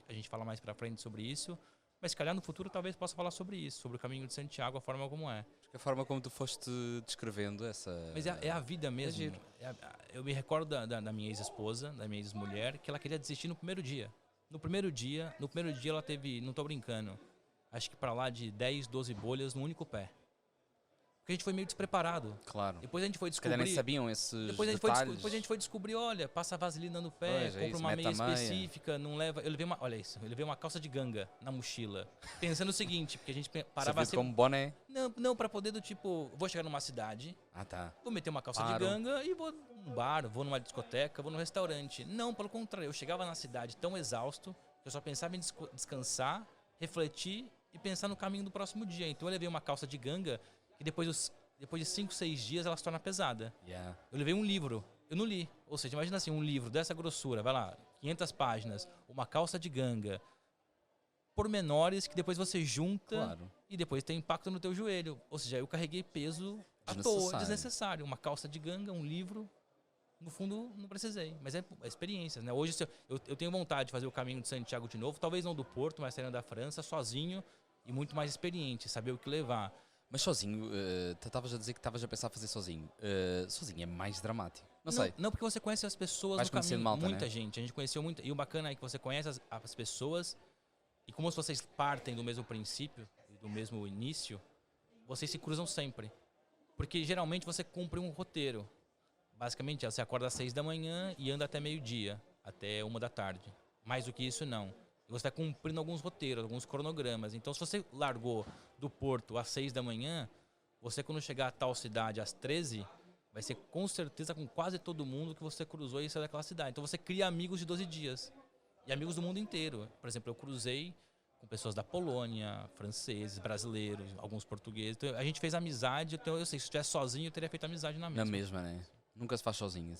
A gente fala mais pra frente sobre isso. Mas se calhar no futuro talvez possa falar sobre isso, sobre o Caminho de Santiago, a forma como é. Porque a forma como tu foste descrevendo essa... Mas é a vida mesmo. giro. Eu me recordo da minha ex-esposa, da minha ex-mulher, que ela queria desistir no primeiro dia. No primeiro dia ela teve, não tô brincando, acho que pra lá de 10, 12 bolhas no único pé. Porque a gente foi meio despreparado. Claro. Depois a gente foi Se calhar descobrir... nem sabiam esses Depois a gente foi descobrir, olha, passa vaselina no pé, Pois, é compra isso, uma mete meia a meia. específica, não leva... Eu levei uma calça de ganga na mochila. Pensando o seguinte, porque a gente parava Servido como boné? Não, pra poder do tipo, vou chegar numa cidade, Ah, tá. vou meter uma calça de Paro. ganga e vou num bar, vou numa discoteca, vou num restaurante. Não, pelo contrário, eu chegava na cidade tão exausto, que eu só pensava em descansar, refletir e pensar no caminho do próximo dia. Então eu levei uma calça de ganga que depois de 5, 6 dias ela se torna pesada. Yeah. Eu levei um livro, eu não li. Ou seja, imagina assim, um livro dessa grossura, vai lá, 500 páginas, uma calça de ganga, pormenores que depois você junta Claro. e depois tem impacto no teu joelho. Ou seja, eu carreguei peso à toa, desnecessário. Uma calça de ganga, um livro, no fundo não precisei. Mas é experiência, né? Hoje eu tenho vontade de fazer o Caminho de Santiago de novo, talvez não do Porto, mas saindo da França, sozinho e muito mais experiente, saber o que levar. Mas sozinho, estavas a dizer que estavas a pensar fazer sozinho. Sozinho é mais dramático. Não sei. Não, porque você conhece as pessoas Vais no caminho. conhecendo malta, Muita né? gente. A gente conheceu muita. E o bacana é que você conhece as pessoas e como vocês partem do mesmo princípio, do mesmo início, vocês se cruzam sempre. Porque geralmente você cumpre um roteiro. Basicamente, você acorda às 6 da manhã e anda até meio-dia, até 1 da tarde. Mais do que isso, não. E você vai cumprindo alguns roteiros, alguns cronogramas. Então, se você largou do Porto às 6 da manhã, você quando chegar a tal cidade às 13, vai ser com certeza com quase todo mundo que você cruzou e saiu daquela cidade. Então, você cria amigos de 12 dias. E amigos do mundo inteiro. Por exemplo, eu cruzei com pessoas da Polônia, franceses, brasileiros, alguns portugueses. Então, a gente fez amizade. Então, eu sei, se eu estivesse sozinho, eu teria feito amizade na mesma. Na mesma, né? Nunca se faz sozinho.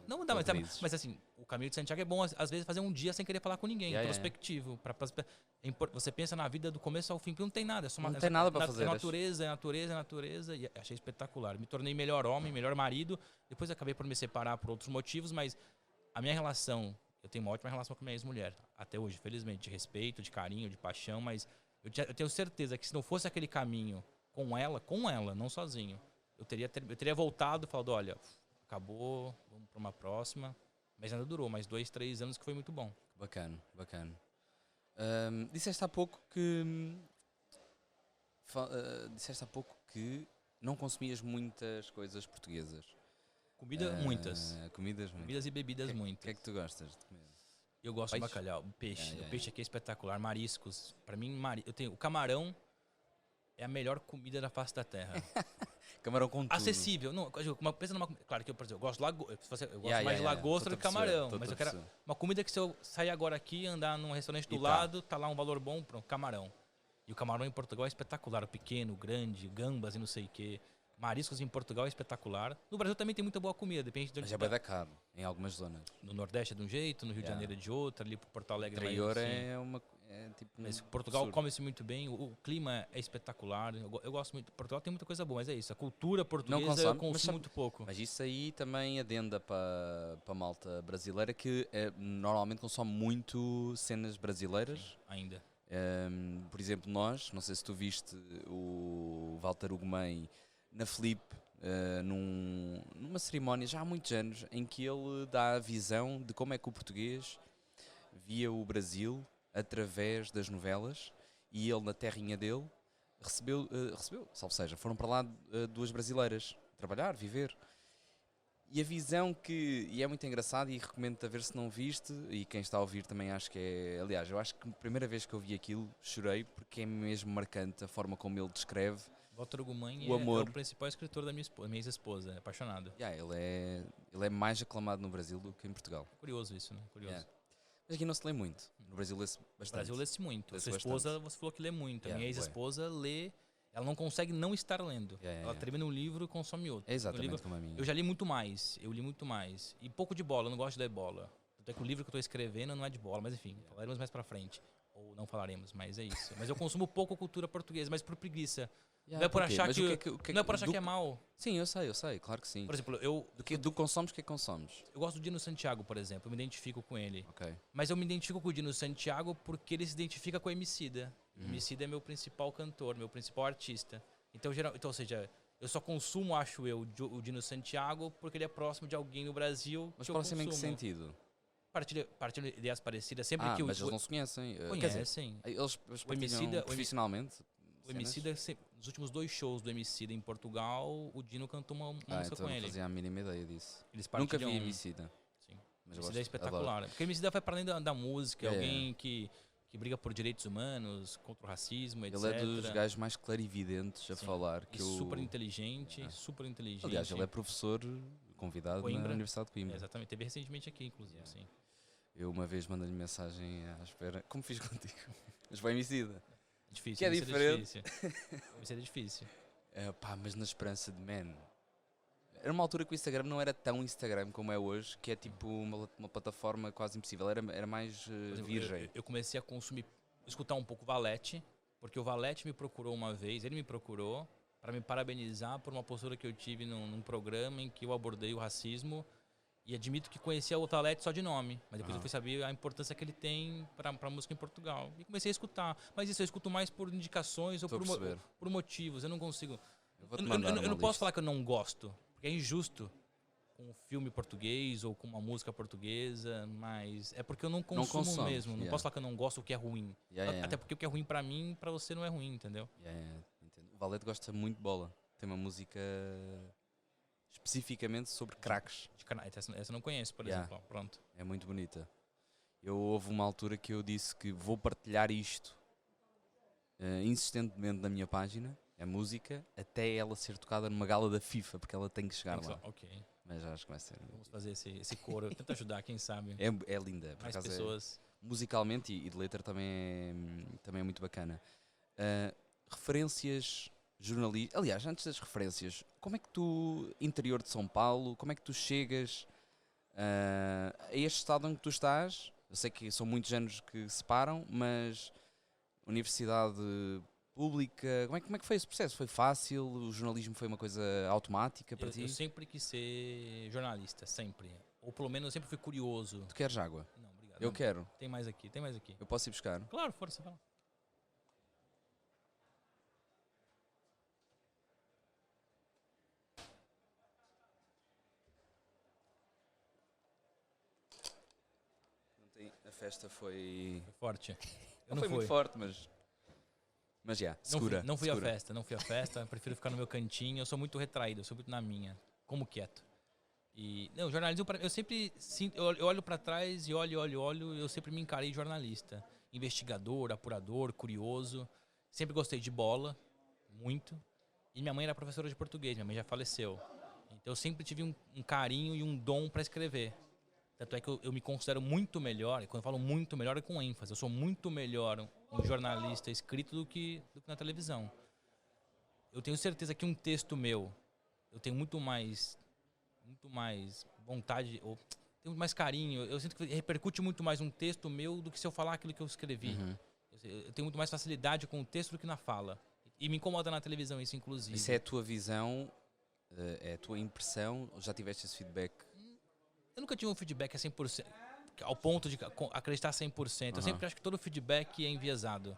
Não dá, mas assim, o Caminho de Santiago é bom, às vezes, fazer um dia sem querer falar com ninguém, prospectivo. Você pensa na vida do começo ao fim, porque não tem nada. Não tem nada pra fazer. É natureza. E achei espetacular. Me tornei melhor homem, melhor marido. Depois acabei por me separar por outros motivos, mas a minha relação, eu tenho uma ótima relação com a minha ex-mulher. Até hoje, felizmente, de respeito, de carinho, de paixão, mas eu tenho certeza que se não fosse aquele caminho com ela, não sozinho, eu teria voltado e falado, olha, acabou, vamos para uma próxima. Mas ainda durou mais 2, 3 anos, que foi muito bom. Bacana. Disseste há pouco que não consumias muitas coisas portuguesas. Muitas. Comidas e bebidas O muitas. que é que tu gostas de comer? Eu gosto de bacalhau, peixe. O peixe aqui é espetacular, mariscos. Pra mim, eu tenho o camarão é a melhor comida da face da terra. Camarão com tudo. Acessível. Não, pensa numa, claro que eu, por exemplo, eu gosto, eu gosto Yeah, mais de lagosta Tô-te do que a perceber, camarão. tô-te Mas a eu quero perceber. uma comida que se eu sair agora aqui, andar num restaurante do E tá. lado, tá lá um valor bom, pronto, camarão. E o camarão em Portugal é espetacular, o pequeno, o grande, gambas e não sei o quê. Mariscos em Portugal é espetacular. No Brasil também tem muita boa comida, depende de onde Mas é tá. bué da caro, em algumas zonas. No Nordeste é de um jeito, no Rio de Janeiro é de outro, ali pro Porto O Alegre interior mais assim. é tipo Mas Portugal absurdo. come-se muito bem, o clima é espetacular. Eu gosto muito. Portugal tem muita coisa boa, mas é isso. A cultura portuguesa consome, eu mas consumo sabe- muito pouco. Mas isso aí também adenda para a malta brasileira que normalmente consome muito cenas brasileiras. Ainda. Por exemplo, nós, não sei se tu viste o Walter Ugumem na Flip, numa cerimónia já há muitos anos, em que ele dá a visão de como é que o português via o Brasil através das novelas, e ele na terrinha dele recebeu, salvo seja, foram para lá duas brasileiras trabalhar, viver. E a visão e é muito engraçado e recomendo-te a ver se não viste, e quem está a ouvir também acho que é, aliás, eu acho que a primeira vez que eu vi aquilo chorei, porque é mesmo marcante a forma como ele descreve. Walter Ugumem O amor. é o principal escritor da minha ex-esposa, é apaixonado. Ele é mais aclamado no Brasil do que em Portugal. Curioso isso, né? Curioso. Yeah. Mas aqui não se lê muito, no Brasil lê-se No bastante. Brasil lê-se muito. Lê-se Sua esposa, bastante. você falou que lê muito. A Yeah, minha ex-esposa lê, ela não consegue não estar lendo. Ela termina um livro e consome outro. É exatamente livro, como a minha. eu já li muito mais, eu li muito mais. E pouco de bola, eu não gosto de ler bola. Até que o livro que eu estou escrevendo não é de bola, mas enfim, falaremos mais pra frente. Ou não falaremos, mas é isso. Mas eu consumo pouco cultura portuguesa, mas por preguiça. Não é por achar Mas que, não é por achar do- que é mal. Sim, eu sei, claro que sim. Por exemplo, Do que consomes, o que é que consomes? eu gosto do Dino Santiago, por exemplo, eu me identifico com ele. Ok. Mas eu me identifico com o Dino Santiago porque ele se identifica com o Emicida. O Emicida é meu principal cantor, meu principal artista. Então, ou seja, eu só consumo, acho eu, o Dino Santiago porque ele é próximo de alguém no Brasil Mas que eu próximo em que consumo. sentido? Partilha ideias parecidas. Sempre que Mas eles não se conhecem. Quer dizer, conhecem. eles partilham Emicida- profissionalmente. O Emicida, nos últimos 2 shows do Emicida em Portugal, o Dino cantou uma música Então com não ele. fazia a mínima ideia disso. Eles Nunca vi partilham- Emicida. Sim. Mas eu Emicida é gosto, espetacular. adoro. Porque o Emicida vai para além da música, É, alguém que briga por direitos humanos, contra o racismo, etc. Ele é dos gajos mais clarividentes a Sim. falar. E Que eu... super inteligente, super inteligente. Aliás, ele é professor convidado na Coimbra. Universidade de Coimbra. Exatamente, teve recentemente aqui, inclusive, sim. Eu uma vez mandei-lhe mensagem à espera, como fiz contigo, mas foi Emicida. É difícil, Que é Emicida diferente. Emicida é difícil. Mas na esperança de man. Era uma altura que o Instagram não era tão Instagram como é hoje, que é tipo uma plataforma quase impossível, era mais Por exemplo, virgem. eu comecei a escutar um pouco o Valete, porque o Valete me procurou uma vez, ele me procurou para me parabenizar por uma postura que eu tive num programa em que eu abordei o racismo. E admito que conhecia o Valete só de nome, mas depois eu fui saber a importância que ele tem para a música em Portugal. E comecei a escutar. Mas isso eu escuto mais por indicações ou Estou a perceber. por motivos. Eu não consigo. Eu vou-te Eu mandar não uma posso lista. falar que eu não gosto, porque é injusto com um filme português ou com uma música portuguesa, mas é porque eu não consumo consomes, mesmo. Não yeah. posso falar que eu não gosto o que é ruim. Yeah. Até porque o que é ruim para mim, para você não é ruim, entendeu? Entendo. O Valete gosta muito de bola. Tem uma música especificamente sobre craques. Essa eu não conheço, por Yeah. exemplo. Ó, pronto. É muito bonita. Houve uma altura que eu disse que vou partilhar isto insistentemente na minha página, a música, até ela ser tocada numa gala da FIFA, porque ela tem que chegar lá. Ok. Mas acho que vai ser. Vamos fazer esse coro. Tenta ajudar, quem sabe. É linda. Por Mais acaso pessoas. musicalmente e de letra também é muito bacana. Referências jornalistas. Aliás, antes das referências, como é que tu, interior de São Paulo, como é que tu chegas a este estado onde tu estás? Eu sei que são muitos anos que separam, mas universidade pública, como é que foi esse processo? Foi fácil? O jornalismo foi uma coisa automática para ti? Eu sempre quis ser jornalista, sempre. Ou pelo menos eu sempre fui curioso. Tu queres água? Não, obrigado. Eu Não, quero. Tem mais aqui, tem mais aqui. Eu posso ir buscar? Claro, força, fala. A festa foi... Foi forte. Eu Não foi muito forte, mas já, segura. Não fui segura. à festa, prefiro ficar no meu cantinho. Eu sou muito retraído, eu sou muito na minha. Como quieto. E, não, jornalismo, eu sempre sinto, eu olho para trás e olho, eu sempre me encarei jornalista. Investigador, apurador, curioso. Sempre gostei de bola, muito. E minha mãe era professora de português, minha mãe já faleceu. Então eu sempre tive um carinho e um dom para escrever. Tanto é que eu me considero muito melhor, e quando eu falo muito melhor é com ênfase, eu sou muito melhor um jornalista escrito do que na televisão. Eu tenho certeza que um texto meu, eu tenho muito mais vontade, ou tenho muito mais carinho, eu sinto que repercute muito mais um texto meu do que se eu falar aquilo que eu escrevi. Uhum. Eu tenho muito mais facilidade com o texto do que na fala. E me incomoda na televisão isso, inclusive. Isso é a tua visão, é a tua impressão, ou já tiveste esse feedback? Eu nunca tive um feedback a 100%, ao ponto de acreditar 100%. Eu sempre acho que todo feedback é enviesado.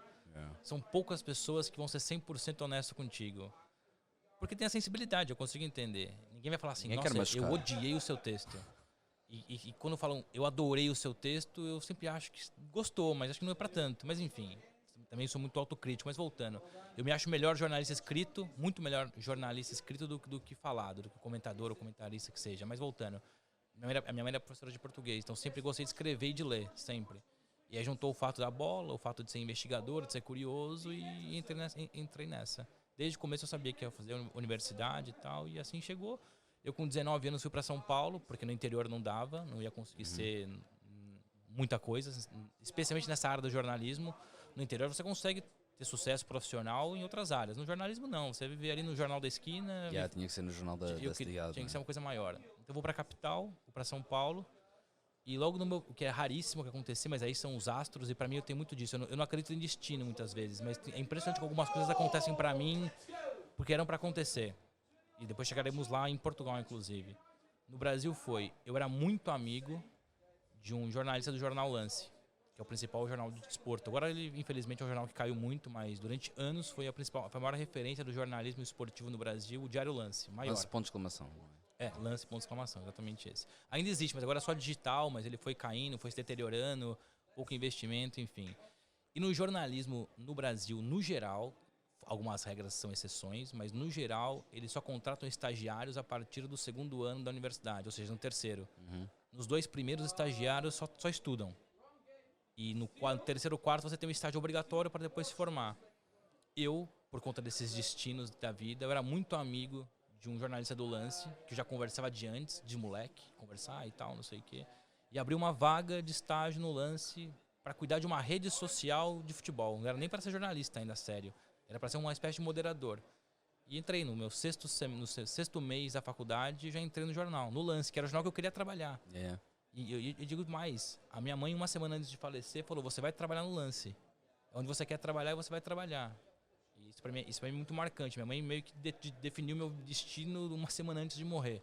São poucas pessoas que vão ser 100% honesto contigo. Porque tem a sensibilidade, eu consigo entender. Ninguém vai falar assim, nossa, eu odiei o seu texto. E quando falam, eu adorei o seu texto, eu sempre acho que gostou, mas acho que não é pra tanto. Mas enfim, também sou muito autocrítico. Mas voltando, eu me acho melhor jornalista escrito, muito melhor jornalista escrito do que falado, do que comentador ou comentarista que seja. Mas voltando, a minha mãe era professora de português, então sempre gostei de escrever e de ler, sempre. E aí juntou o fato da bola, o fato de ser investigador, de ser curioso e entrei nessa. Desde o começo eu sabia que ia fazer universidade e tal, e assim chegou. Eu com 19 anos fui para São Paulo, porque no interior não dava, não ia conseguir ser muita coisa, especialmente nessa área do jornalismo. No interior você consegue ter sucesso profissional em outras áreas. No jornalismo não, você vive ali no Jornal da Esquina. Tinha que ser no Jornal da Cidade. Tinha que ser uma coisa maior. Então eu vou para a capital, vou para São Paulo. E logo no meu, o que é raríssimo que acontecer, mas aí são os astros, e pra mim eu tenho muito disso. Eu não acredito em destino muitas vezes, mas é impressionante que algumas coisas acontecem pra mim porque eram pra acontecer. E depois chegaremos lá em Portugal, inclusive. No Brasil eu era muito amigo de um jornalista do jornal Lance, que é o principal jornal de desporto. Agora ele, infelizmente, é um jornal que caiu muito, mas durante anos foi a maior referência do jornalismo esportivo no Brasil, o Diário Lance, maior. Lance, ponto de exclamação. Lance, ponto de exclamação, exatamente esse. Ainda existe, mas agora é só digital, mas ele foi caindo, foi se deteriorando, pouco investimento, enfim. E no jornalismo no Brasil, no geral, algumas regras são exceções, mas no geral, eles só contratam estagiários a partir do segundo ano da universidade, ou seja, no terceiro. Nos 2 primeiros, estagiários só estudam. E no terceiro ou quarto, você tem um estágio obrigatório para depois se formar. Eu, por conta desses destinos da vida, eu era muito amigo de um jornalista do Lance, que eu já conversava de antes, de moleque, conversar e tal, não sei o quê. E abriu uma vaga de estágio no Lance para cuidar de uma rede social de futebol. Não era nem para ser jornalista ainda, sério. Era para ser uma espécie de moderador. E entrei no meu sexto mês da faculdade, já entrei no jornal, no Lance, que era o jornal que eu queria trabalhar. E eu digo mais, a minha mãe, uma semana antes de falecer, falou, você vai trabalhar no Lance. Onde você quer trabalhar, você vai trabalhar. E isso pra mim é muito marcante. Minha mãe meio que definiu meu destino uma semana antes de morrer.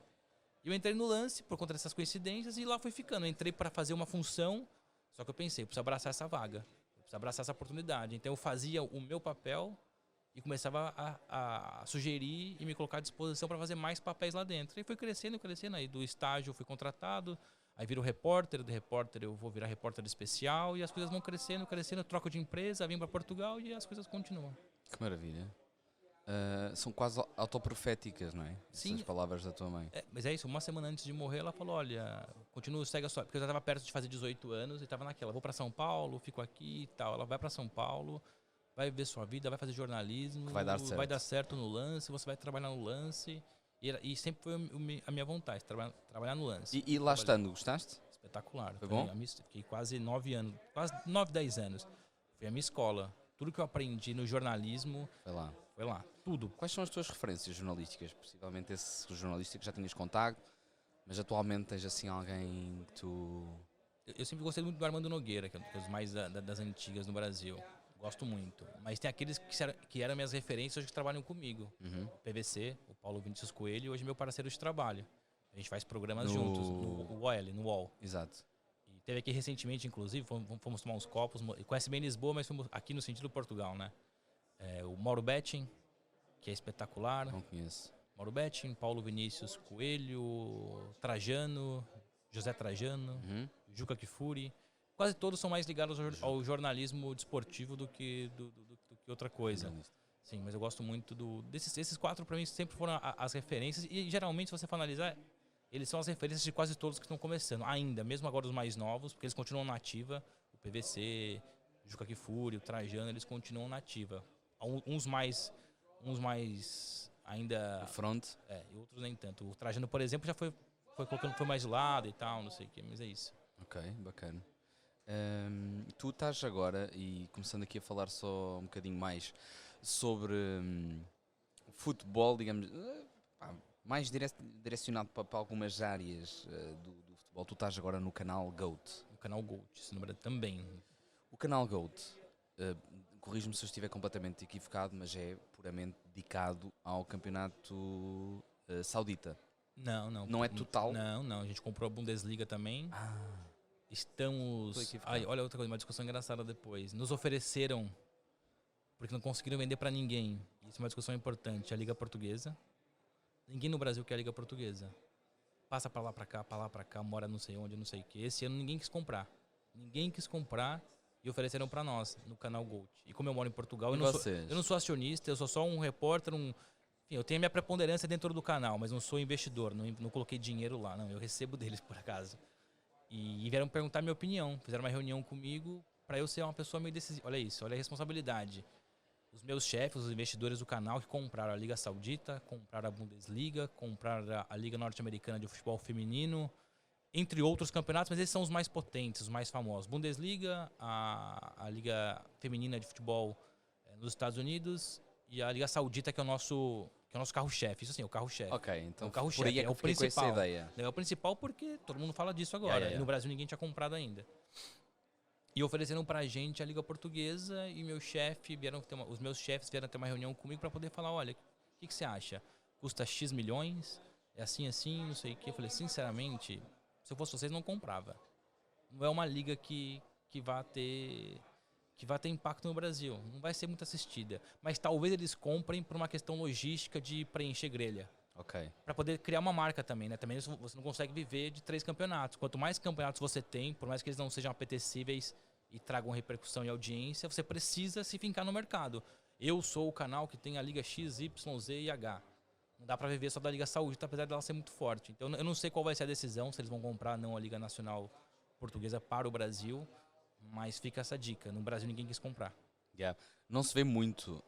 Eu entrei no Lance por conta dessas coincidências e lá fui ficando. Eu entrei para fazer uma função, só que eu pensei, eu preciso abraçar essa vaga, eu preciso abraçar essa oportunidade. Então eu fazia o meu papel e começava a sugerir e me colocar à disposição para fazer mais papéis lá dentro. E fui crescendo. Aí do estágio eu fui contratado, aí viro repórter, do repórter eu vou virar repórter especial e as coisas vão crescendo, eu troco de empresa, vim para Portugal e as coisas continuam. Que maravilha. São quase autoproféticas, não é? Sim. Essas palavras da tua mãe. Mas é isso, uma semana antes de morrer ela falou, olha, continua, segue a sua... Porque eu já estava perto de fazer 18 anos e estava naquela, vou para São Paulo, fico aqui e tal. Ela vai para São Paulo, vai viver sua vida, vai fazer jornalismo, que vai dar certo no Lance, você vai trabalhar no Lance. E sempre foi a minha vontade, trabalhar no Lance. E lá estando, gostaste? Espetacular. Foi bom? Fiquei quase 9 anos, quase 9, 10 anos. Foi a minha escola. Tudo que eu aprendi no jornalismo foi lá. Tudo. Quais são as tuas referências jornalísticas? Possivelmente esse jornalista que já tinhas contacto, mas atualmente tens assim alguém que tu... Eu sempre gostei muito do Armando Nogueira, que é os mais das antigas no Brasil. Gosto muito. Mas tem aqueles que eram minhas referências hoje que trabalham comigo. O PVC, o Paulo Vinícius Coelho, hoje é meu parceiro de trabalho. A gente faz programas juntos, no UOL. Exato. Teve aqui recentemente, inclusive, fomos tomar uns copos. Conhece bem Lisboa, mas fomos aqui no sentido Portugal, né? O Mauro Betting, que é espetacular. Não conheço. Mauro Betting, Paulo Vinícius Coelho, Trajano, José Trajano, Juca Kfouri. Quase todos são mais ligados ao jornalismo desportivo do que outra coisa. Sim, mas eu gosto muito desses 4, para mim, sempre foram as referências. E geralmente, se você for analisar, eles são as referências de quase todos que estão começando. Ainda, mesmo agora os mais novos, porque eles continuam na ativa. O PVC, o Juca Kfouri, o Trajano, eles continuam na ativa. Uns mais ainda... O front. E outros nem tanto. O Trajano, por exemplo, já foi colocando, foi mais de lado e tal, não sei o que, mas é isso. Ok, bacana. Tu estás agora, e começando aqui a falar só um bocadinho mais sobre futebol, digamos, mais direcionado para algumas áreas do futebol. Tu estás agora no canal GOAT. O canal GOAT, esse número também. O canal GOAT, corrijo-me se eu estiver completamente equivocado, mas é puramente dedicado ao campeonato saudita. Não. Não é total? Não. A gente comprou a Bundesliga também. Estamos... olha outra coisa, uma discussão engraçada depois. Nos ofereceram, porque não conseguiram vender para ninguém. Isso é uma discussão importante. A Liga Portuguesa. Ninguém no Brasil quer a Liga Portuguesa. Passa para lá para cá, mora não sei onde, não sei o que. Esse ano ninguém quis comprar. E ofereceram para nós, no canal GOAT. E como eu moro em Portugal, eu não sou acionista, eu sou só um repórter, enfim, eu tenho a minha preponderância dentro do canal, mas não sou investidor, não coloquei dinheiro lá, não, eu recebo deles por acaso. E vieram perguntar minha opinião, fizeram uma reunião comigo para eu ser uma pessoa meio decisiva. Olha isso, olha a responsabilidade. Os meus chefes, os investidores do canal que compraram a Liga Saudita, compraram a Bundesliga, compraram a Liga Norte-Americana de Futebol Feminino, entre outros campeonatos, mas esses são os mais potentes, os mais famosos. Bundesliga, a Liga Feminina de Futebol nos Estados Unidos e a Liga Saudita, que é o nosso carro-chefe. Isso assim, é o carro-chefe. Ok, então é o carro-chefe, por aí é o com essa principal. ideia. É o principal porque todo mundo fala disso agora. E no Brasil ninguém tinha comprado ainda. E ofereceram pra gente a Liga Portuguesa e os meus chefes vieram ter uma reunião comigo para poder falar, olha, o que você acha? Custa X milhões? É assim, não sei o quê. Eu falei, sinceramente, se eu fosse vocês, não comprava. Não é uma liga que vai ter impacto no Brasil. Não vai ser muito assistida. Mas talvez eles comprem por uma questão logística de preencher grelha. Ok. Para poder criar uma marca também, né? Também você não consegue viver de 3 campeonatos. Quanto mais campeonatos você tem, por mais que eles não sejam apetecíveis e tragam repercussão e audiência, você precisa se fincar no mercado. Eu sou o canal que tem a Liga X, Y, Z e H. Não dá para viver só da Liga Saudita, apesar dela ser muito forte. Então eu não sei qual vai ser a decisão, se eles vão comprar ou não a Liga Nacional Portuguesa para o Brasil, mas fica essa dica. No Brasil ninguém quis comprar. Não se vê muito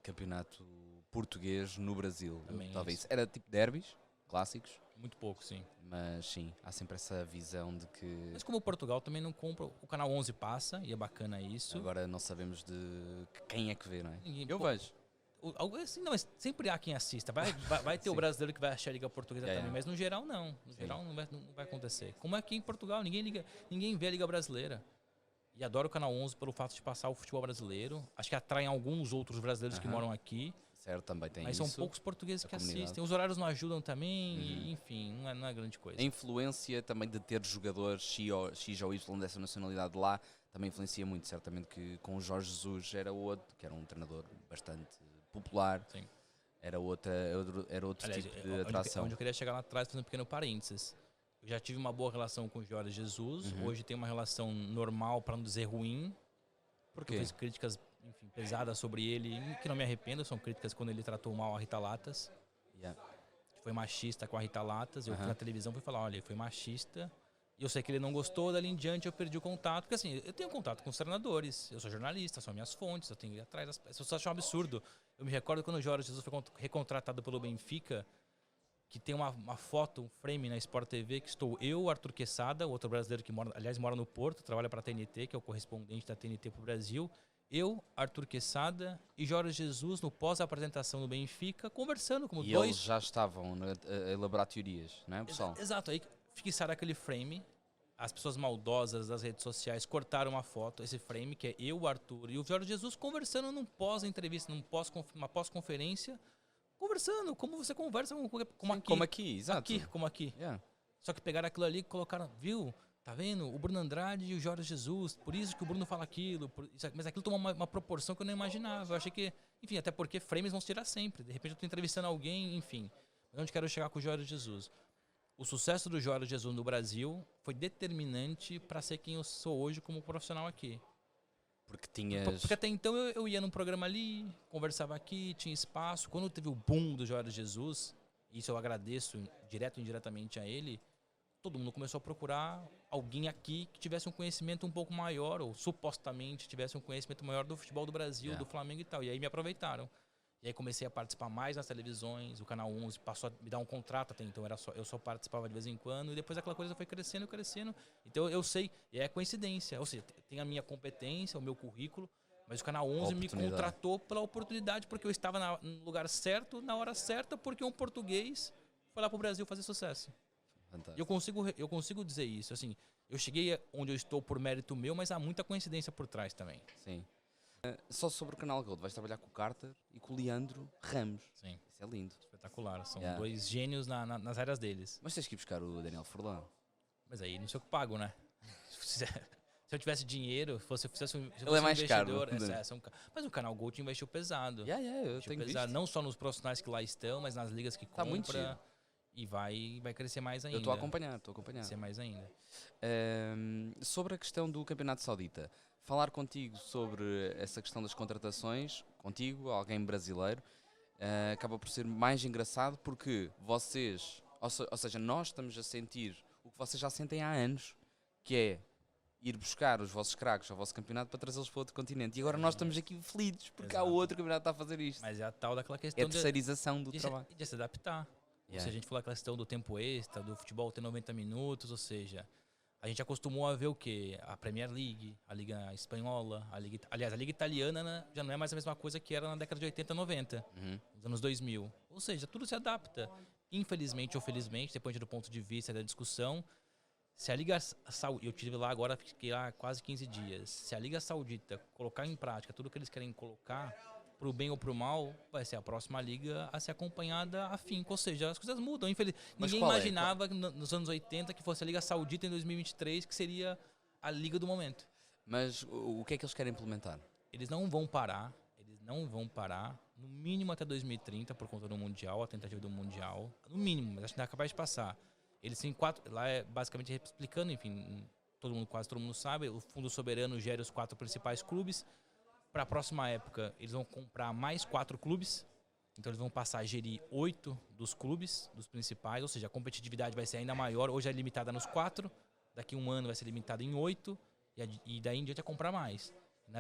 campeonato português no Brasil. Talvez era tipo derbys clássicos. Muito pouco, sim. Mas sim, há sempre essa visão de que... Mas como o Portugal também não compra, o Canal 11 passa, e é bacana isso. Agora não sabemos de quem é que vê, não é? Eu vejo. Assim, não, mas sempre há quem assista. Vai ter o brasileiro que vai achar a Liga Portuguesa também, mas no geral não. No geral não vai acontecer. Como é aqui em Portugal, ninguém vê a Liga Brasileira. E adoro o Canal 11 pelo fato de passar o futebol brasileiro. Acho que atraem alguns outros brasileiros que moram aqui. Certo, também tem mas isso. Mas são poucos portugueses que assistem. Os horários não ajudam também, e, enfim, não é grande coisa. A influência também de ter jogadores X ou Y dessa nacionalidade lá também influencia muito. Certamente que com o Jorge Jesus era outro, que era um treinador bastante popular. Sim. Era outro Aliás, tipo de atração. Onde eu queria chegar lá atrás, fazendo um pequeno parênteses. Eu já tive uma boa relação com o Jorge Jesus. Hoje tenho uma relação normal, para não dizer ruim. Por quê? Eu fiz críticas, enfim, pesadas sobre ele, que não me arrependo. São críticas quando ele tratou mal a Rita Latas. Foi machista com a Rita Latas. Eu fui na televisão e fui falar, olha, ele foi machista. E eu sei que ele não gostou, dali em diante eu perdi o contato. Porque assim, eu tenho contato com os treinadores. Eu sou jornalista, são minhas fontes, eu tenho que ir atrás. As pessoas acham um absurdo. Eu me recordo quando o Jorge Jesus foi recontratado pelo Benfica, que tem uma foto, um frame na Sport TV, que estou eu, Arthur Quesada, outro brasileiro que mora no Porto, trabalha para a TNT, que é o correspondente da TNT para o Brasil. Eu, Arthur Quesada e Jorge Jesus, no pós-apresentação do Benfica, conversando como dois... E eles já estavam a elaborar teorias, não é, pessoal? Exato, aí fixaram aquele frame, as pessoas maldosas das redes sociais cortaram uma foto, esse frame, que é eu, o Arthur e o Jorge Jesus, conversando num pós-entrevista, uma pós-conferência, conversando, como você conversa como aqui. Como aqui, exato. Como aqui. Só que pegaram aquilo ali e colocaram, viu? Tá vendo? O Bruno Andrade e o Jorge Jesus, por isso que o Bruno fala aquilo. Mas aquilo tomou uma proporção que eu não imaginava. Eu achei que, enfim, até porque frames vão se tirar sempre. De repente eu tô entrevistando alguém, enfim. Onde quero chegar com o Jorge Jesus? O sucesso do Jorge Jesus no Brasil foi determinante para ser quem eu sou hoje como profissional aqui. Porque até então eu ia num programa ali, conversava aqui, tinha espaço. Quando teve o boom do Jorge Jesus, isso eu agradeço direto ou indiretamente a ele, todo mundo começou a procurar alguém aqui que tivesse um conhecimento um pouco maior, ou supostamente tivesse um conhecimento maior do futebol do Brasil, do Flamengo e tal. E aí me aproveitaram. E aí comecei a participar mais nas televisões, o Canal 11 passou a me dar um contrato até então, eu só participava de vez em quando, e depois aquela coisa foi crescendo, crescendo. Então eu sei, e é coincidência, ou seja, tem a minha competência, o meu currículo, mas o Canal 11 me contratou pela oportunidade, porque eu estava no lugar certo, na hora certa, porque um português foi lá pro Brasil fazer sucesso. E eu consigo dizer isso, assim, eu cheguei onde eu estou por mérito meu, mas há muita coincidência por trás também. Sim. Só sobre o Canal Gold, vais trabalhar com o Carter e com o Leandro Ramos. Sim. Isso é lindo. Espetacular, são dois gênios nas áreas deles. Mas tens que ir buscar o Daniel Furlan. Mas aí não sei o que pago, né? Se eu tivesse dinheiro, se eu fosse um Ele é mais investidor, caro. mas o Canal Gold investiu pesado. Eu Investiu tenho pesado, visto. não só nos profissionais que lá estão, mas nas ligas que compra. Muito giro. E vai crescer mais ainda. Eu estou a acompanhar. Vai crescer mais ainda. Sobre a questão do Campeonato Saudita, falar contigo sobre essa questão das contratações, contigo, alguém brasileiro, acaba por ser mais engraçado porque vocês, ou seja, nós estamos a sentir o que vocês já sentem há anos, que é ir buscar os vossos craques ao vosso campeonato para trazê-los para outro continente. E agora nós estamos aqui felizes porque há outro campeonato que está a fazer isto. Mas é a tal daquela questão É a terceirização do trabalho. de se adaptar. Ou seja, a gente falou aquela questão do tempo extra, do futebol ter 90 minutos, ou seja, a gente acostumou a ver o quê? A Premier League, a Liga Espanhola, a Liga Italiana, né, já não é mais a mesma coisa que era na década de 80, 90, nos anos 2000. Ou seja, tudo se adapta. Infelizmente ou felizmente, depende do ponto de vista da discussão, se a Liga Saudita, eu estive lá agora, fiquei lá quase 15 dias, se a Liga Saudita colocar em prática tudo que eles querem colocar, pro bem ou pro mal, vai ser a próxima liga a ser acompanhada afinco. Ou seja, as coisas mudam. Ninguém imaginava nos anos 80 que fosse a Liga Saudita em 2023, que seria a liga do momento. Mas o que é que eles querem implementar? Eles não vão parar, no mínimo até 2030, por conta do Mundial, a tentativa do Mundial. No mínimo, mas acho que não é capaz de passar. Eles têm lá é basicamente explicando, enfim, quase todo mundo sabe, o Fundo Soberano gera os 4 principais clubes. Para a próxima época, eles vão comprar mais 4 clubes. Então, eles vão passar a gerir 8 dos clubes, dos principais. Ou seja, a competitividade vai ser ainda maior. Hoje é limitada nos 4. Daqui a um ano vai ser limitada em 8. E daí em diante é comprar mais. Na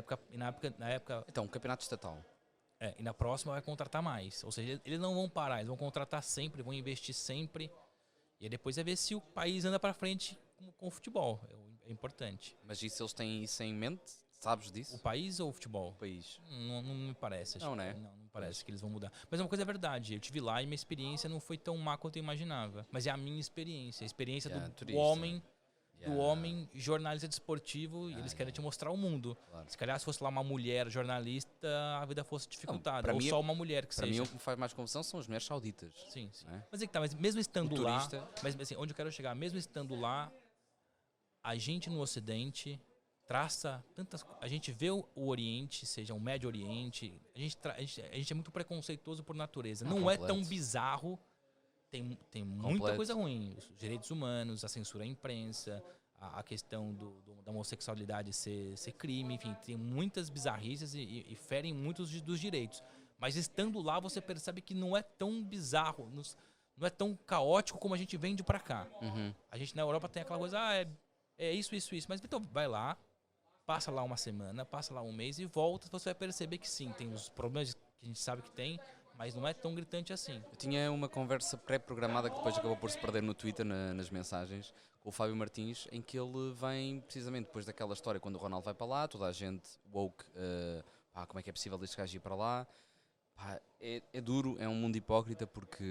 época... Então, um campeonato estatal. E na próxima vai contratar mais. Ou seja, eles não vão parar. Eles vão contratar sempre, vão investir sempre. E aí depois é ver se o país anda para frente com o futebol. É importante. Mas isso eles têm isso em mente? Sabes disso? O país ou o futebol? O país. Não me parece. Não, né? Não me parece que eles vão mudar. Mas uma coisa é verdade. Eu estive lá e minha experiência não foi tão má quanto eu imaginava. Mas é a minha experiência. A experiência do homem jornalista desportivo. E eles querem te mostrar o mundo. Claro. Se calhar se fosse lá uma mulher jornalista, a vida fosse dificultada. Ou só uma mulher que seja. Para mim o que me faz mais confusão são as mulheres sauditas. Sim. É? Mas é que tá. Mas mesmo estando lá... Mas assim, onde eu quero chegar? Mesmo estando lá, a gente no Ocidente... traça tantas... A gente vê o Oriente, seja o Médio Oriente, a gente é muito preconceituoso por natureza. Não é tão bizarro, tem muita coisa ruim. Os direitos humanos, a censura à imprensa, a questão da homossexualidade ser crime, enfim, tem muitas bizarrices e ferem muitos dos direitos. Mas estando lá, você percebe que não é tão bizarro, não é tão caótico como a gente vende pra cá. A gente na Europa tem aquela coisa, é isso. Mas então, vai lá, passa lá uma semana, passa lá um mês e volta, você vai perceber que sim, tem os problemas que a gente sabe que tem, mas não é tão gritante assim. Eu tinha uma conversa pré-programada que depois acabou por se perder no Twitter, nas mensagens, com o Fábio Martins, em que ele vem precisamente depois daquela história, quando o Ronaldo vai para lá, toda a gente woke, como é que é possível este gajo ir para lá? É duro, é um mundo hipócrita porque,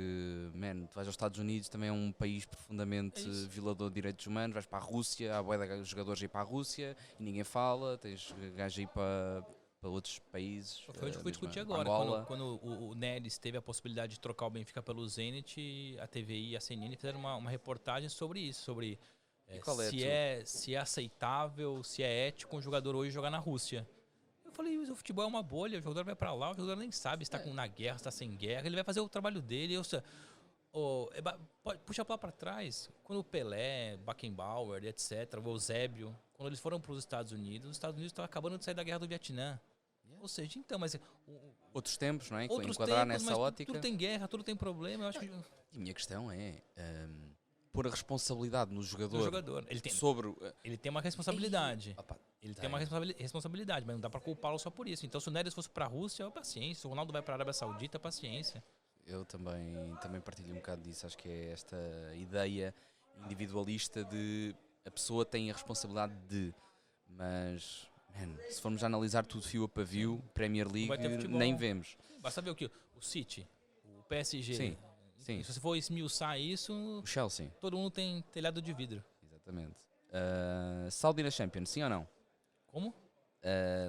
tu vais aos Estados Unidos, também é um país profundamente violador de direitos humanos, vais para a Rússia, há bué de jogadores a ir para a Rússia e ninguém fala, tens gajos a ir para outros países. Foi o que eu discuti agora, quando o Neres teve a possibilidade de trocar o Benfica pelo Zenit, a TVI e a CNN fizeram uma reportagem sobre isso, sobre se é aceitável, se é ético um jogador hoje jogar na Rússia. Eu falei, o futebol é uma bolha, o jogador vai pra lá, o jogador nem sabe se tá na guerra, se tá sem guerra, ele vai fazer o trabalho dele. Puxa lá pra trás, quando o Pelé, Beckenbauer, etc., o Eusébio, quando eles foram pros Estados Unidos estavam acabando de sair da guerra do Vietnã. Ou seja, então, mas Outros tempos, não é? outros Enquadrar tempos, nessa mas ótica. tudo tem guerra, tudo tem problema, eu acho que E a minha questão é pôr a responsabilidade no o jogador, jogador, sobre... ele tem uma responsabilidade. Opa, Ele tem uma responsabilidade, mas não dá pra culpá-lo só por isso. Então, se o Neres fosse pra Rússia, paciência. Se o Ronaldo vai pra Arábia Saudita, paciência. eu também partilho um bocado disso. Acho que é esta ideia individualista de a pessoa tem a responsabilidade de... Mas, se formos a analisar tudo fio a pavio, Premier League, vai ter futebol. nem vemos. Basta ver o que? O City, o PSG. Sim, sim. E se você for esmiuçar isso, O Chelsea, todo mundo tem telhado de vidro. exatamente. Saudi na Champions, sim ou não? Como?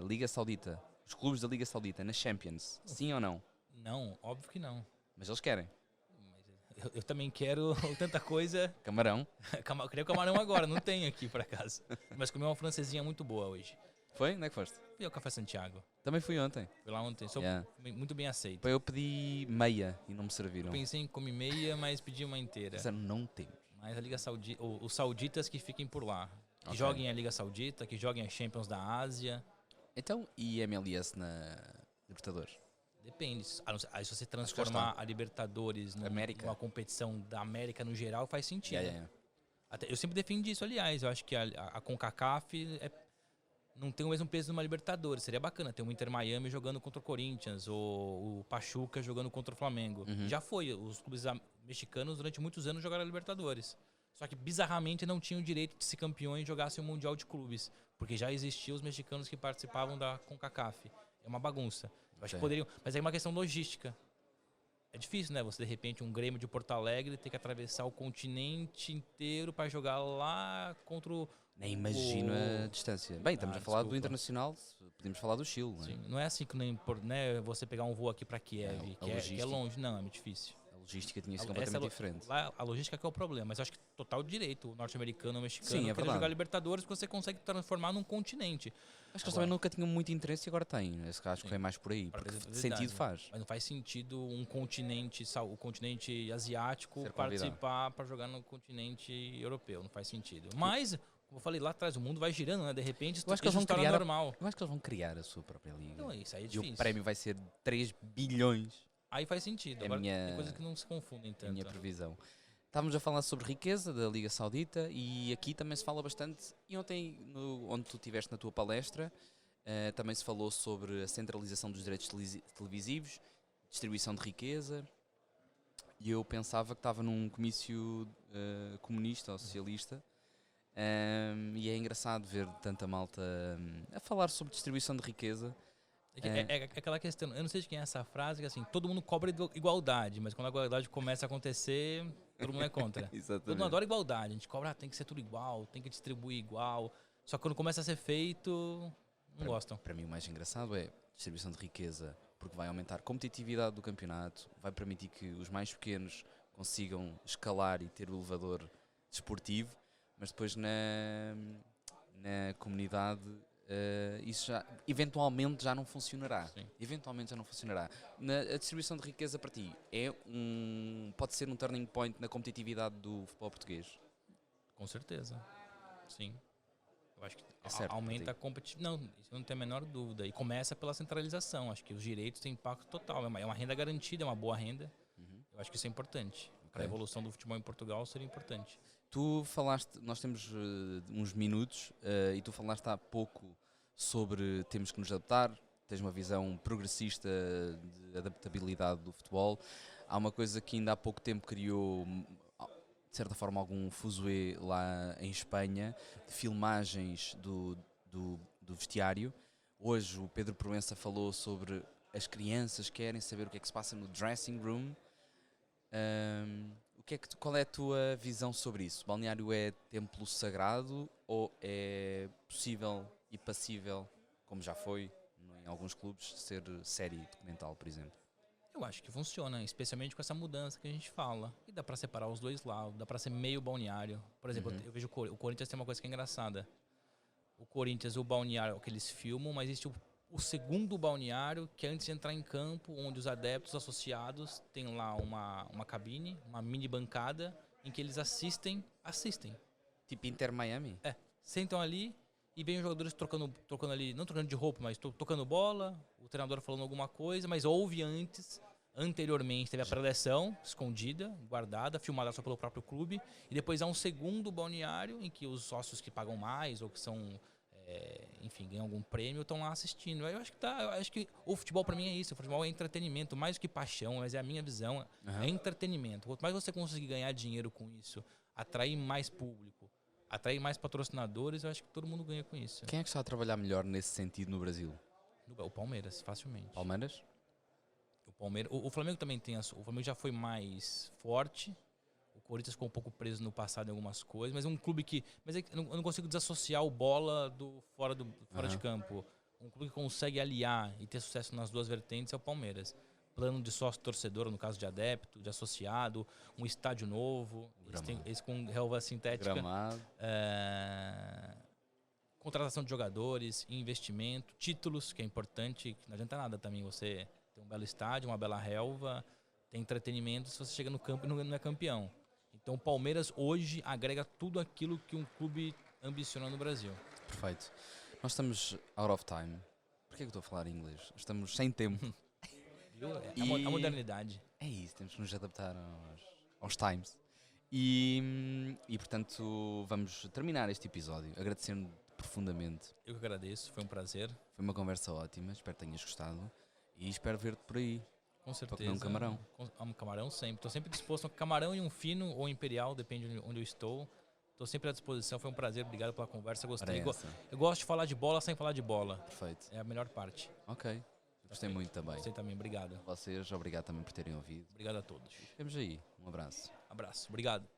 Liga Saudita, os clubes da Liga Saudita na Champions, sim ou não? Não, óbvio que não. Mas eles querem. Mas eu também quero tanta coisa. Camarão. Eu queria o camarão agora, não tem aqui por acaso. Mas comi uma francesinha muito boa hoje. Foi? Onde é que foste? Fui ao Café Santiago. Também fui ontem. Fui lá ontem. Sou Yeah. muito bem aceito. Eu pedi meia e não me serviram. Pensei em comer meia, mas pedi uma inteira. Disseram, não temos. Mas a Liga Saudita, os sauditas que fiquem por lá. Que Ok. joguem a Liga Saudita, que joguem a Champions da Ásia. Então, e MLS na Libertadores? Depende. Aí se você que já transformar a Libertadores América. numa competição da América no geral, faz sentido. Yeah. Eu sempre defendi isso, aliás. Eu acho que a CONCACAF não tem o mesmo peso de uma Libertadores. Seria bacana ter um Inter Miami jogando contra o Corinthians, ou o Pachuca jogando contra o Flamengo. Uhum. Já foi. Os clubes mexicanos durante muitos anos jogaram a Libertadores. Só que bizarramente não tinham o direito de ser campeões e jogassem o Mundial de Clubes. Porque já existiam os mexicanos que participavam da CONCACAF. É uma bagunça. Eu acho que poderiam. Mas é uma questão logística. É difícil, né? Você, de repente, um Grêmio de Porto Alegre ter que atravessar o continente inteiro para jogar lá contra o... Nem imagino a distância. Bem, estamos a falar do desculpa. Internacional, podemos falar do Chile. Não é? Sim, não é assim que nem né, você pegar um voo aqui para Kiev, Não, a que é logística. longe. Não, é muito difícil. A logística tinha sido Essa completamente diferente. Lá, a logística que é o problema, mas eu acho que total direito o norte-americano, o mexicano, Sim, é querer verdade. jogar Libertadores, porque você consegue transformar num continente. Acho que eles Agora- também nunca tinham muito interesse e agora têm. Esse acho que Sim. é mais por aí. Para Porque verdade, sentido faz. Mas não faz sentido um continente, o continente asiático Ser convidado. participar para jogar no continente europeu. Não faz sentido. Mas, como eu falei lá atrás, o mundo vai girando, né? De repente, Eu acho que eles isso vão se torna criar normal. Eu acho que eles vão criar a sua própria liga. Então, isso aí é E difícil. o prémio vai ser 3 bilhões. Aí faz sentido. É a Agora, minha- tem coisas que não se confundem É a tanto. minha previsão. Estávamos a falar sobre riqueza da Liga Saudita e aqui também se fala bastante. E ontem, onde tu estiveste na tua palestra, também se falou sobre a centralização dos direitos televisivos, distribuição de riqueza. E eu pensava que estava num comício comunista ou socialista. E é engraçado ver tanta malta a falar sobre distribuição de riqueza. É aquela questão, eu não sei de quem é essa frase, que assim, todo mundo cobra igualdade, mas quando a igualdade começa a acontecer, todo mundo é contra. Todo mundo Exatamente. adora igualdade, a gente cobra, tem que ser tudo igual, tem que distribuir igual. Só que quando começa a ser feito, não gostam. Para mim o mais engraçado é distribuição de riqueza, porque vai aumentar a competitividade do campeonato, vai permitir que os mais pequenos consigam escalar e ter o elevador desportivo, mas depois na comunidade isso já eventualmente já não funcionará. Sim. Eventualmente já não funcionará. A distribuição de riqueza para ti pode ser um turning point na competitividade do futebol português? Com certeza. Sim. Eu acho que É certo, aumenta para a competitividade. Não, isso eu não tenho a menor dúvida. E começa pela centralização. Acho que os direitos têm impacto total. É uma renda garantida, é uma boa renda. Eu acho que isso é importante. Para a evolução do futebol em Portugal seria importante. Tu falaste, nós temos uns minutos e tu falaste há pouco sobre temos que nos adaptar, tens uma visão progressista de adaptabilidade do futebol. Há uma coisa que ainda há pouco tempo criou, de certa forma, algum fuzuê lá em Espanha, de filmagens do vestiário. Hoje o Pedro Proença falou sobre as crianças querem saber o que é que se passa no dressing room. Qual é a tua visão sobre isso? Balneário é templo sagrado ou é possível e passível, como já foi em alguns clubes, ser série documental, por exemplo? Eu acho que funciona, especialmente com essa mudança que a gente fala. E dá pra separar os dois lados, dá pra ser meio balneário. Por exemplo, eu vejo o Corinthians tem uma coisa que é engraçada. O Corinthians, o balneário que eles filmam, mas existe o segundo balneário, que é antes de entrar em campo, onde os adeptos associados têm lá uma cabine, uma mini bancada, em que eles assistem. Tipo Inter Miami? Sentam ali e vem os jogadores trocando ali, não trocando de roupa, mas tocando bola, o treinador falando alguma coisa, mas houve anteriormente teve a preleção escondida, guardada, filmada só pelo próprio clube, e depois há um segundo balneário em que os sócios que pagam mais ou que são, enfim, ganham algum prêmio estão lá assistindo. Eu acho que o futebol para mim é isso, o futebol é entretenimento, mais do que paixão, mas é a minha visão, é entretenimento. Quanto mais você conseguir ganhar dinheiro com isso, atrair mais público, atrair mais patrocinadores, eu acho que todo mundo ganha com isso. Quem é que está a trabalhar melhor nesse sentido no Brasil? O Palmeiras, facilmente. Palmeiras? O Flamengo também tem o Flamengo já foi mais forte. O Corinthians ficou um pouco preso no passado em algumas coisas, mas é um clube que, eu não consigo desassociar o bola do fora de campo. Um clube que consegue aliar e ter sucesso nas duas vertentes é o Palmeiras. Plano de sócio torcedor, no caso de adepto, de associado, um estádio novo, eles com relva sintética, Gramado. Contratação de jogadores, investimento, títulos, que é importante, não adianta nada também você tem um belo estádio, uma bela relva, tem entretenimento se você chega no campo e não é campeão. Então o Palmeiras hoje agrega tudo aquilo que um clube ambiciona no Brasil. Perfeito. Nós estamos out of time. Por que é que eu estou a falar inglês? Estamos sem tempo. A modernidade. É isso, temos que nos adaptar aos times. E portanto vamos terminar este episódio agradecendo profundamente. Eu que agradeço, foi um prazer. Foi uma conversa ótima, espero que tenhas gostado. E espero ver-te por aí. Com certeza. Para comer um camarão. Um camarão sempre. Estou sempre disposto a um camarão e um fino ou imperial, depende de onde eu estou. Estou sempre à disposição. Foi um prazer. Obrigado pela conversa. Gostei. Eu gosto de falar de bola sem falar de bola. Perfeito. É a melhor parte. Ok. Gostei muito também. Gostei também. Obrigado. Vocês, obrigado também por terem ouvido. Obrigado a todos. Vemos aí. Um abraço. Abraço. Obrigado.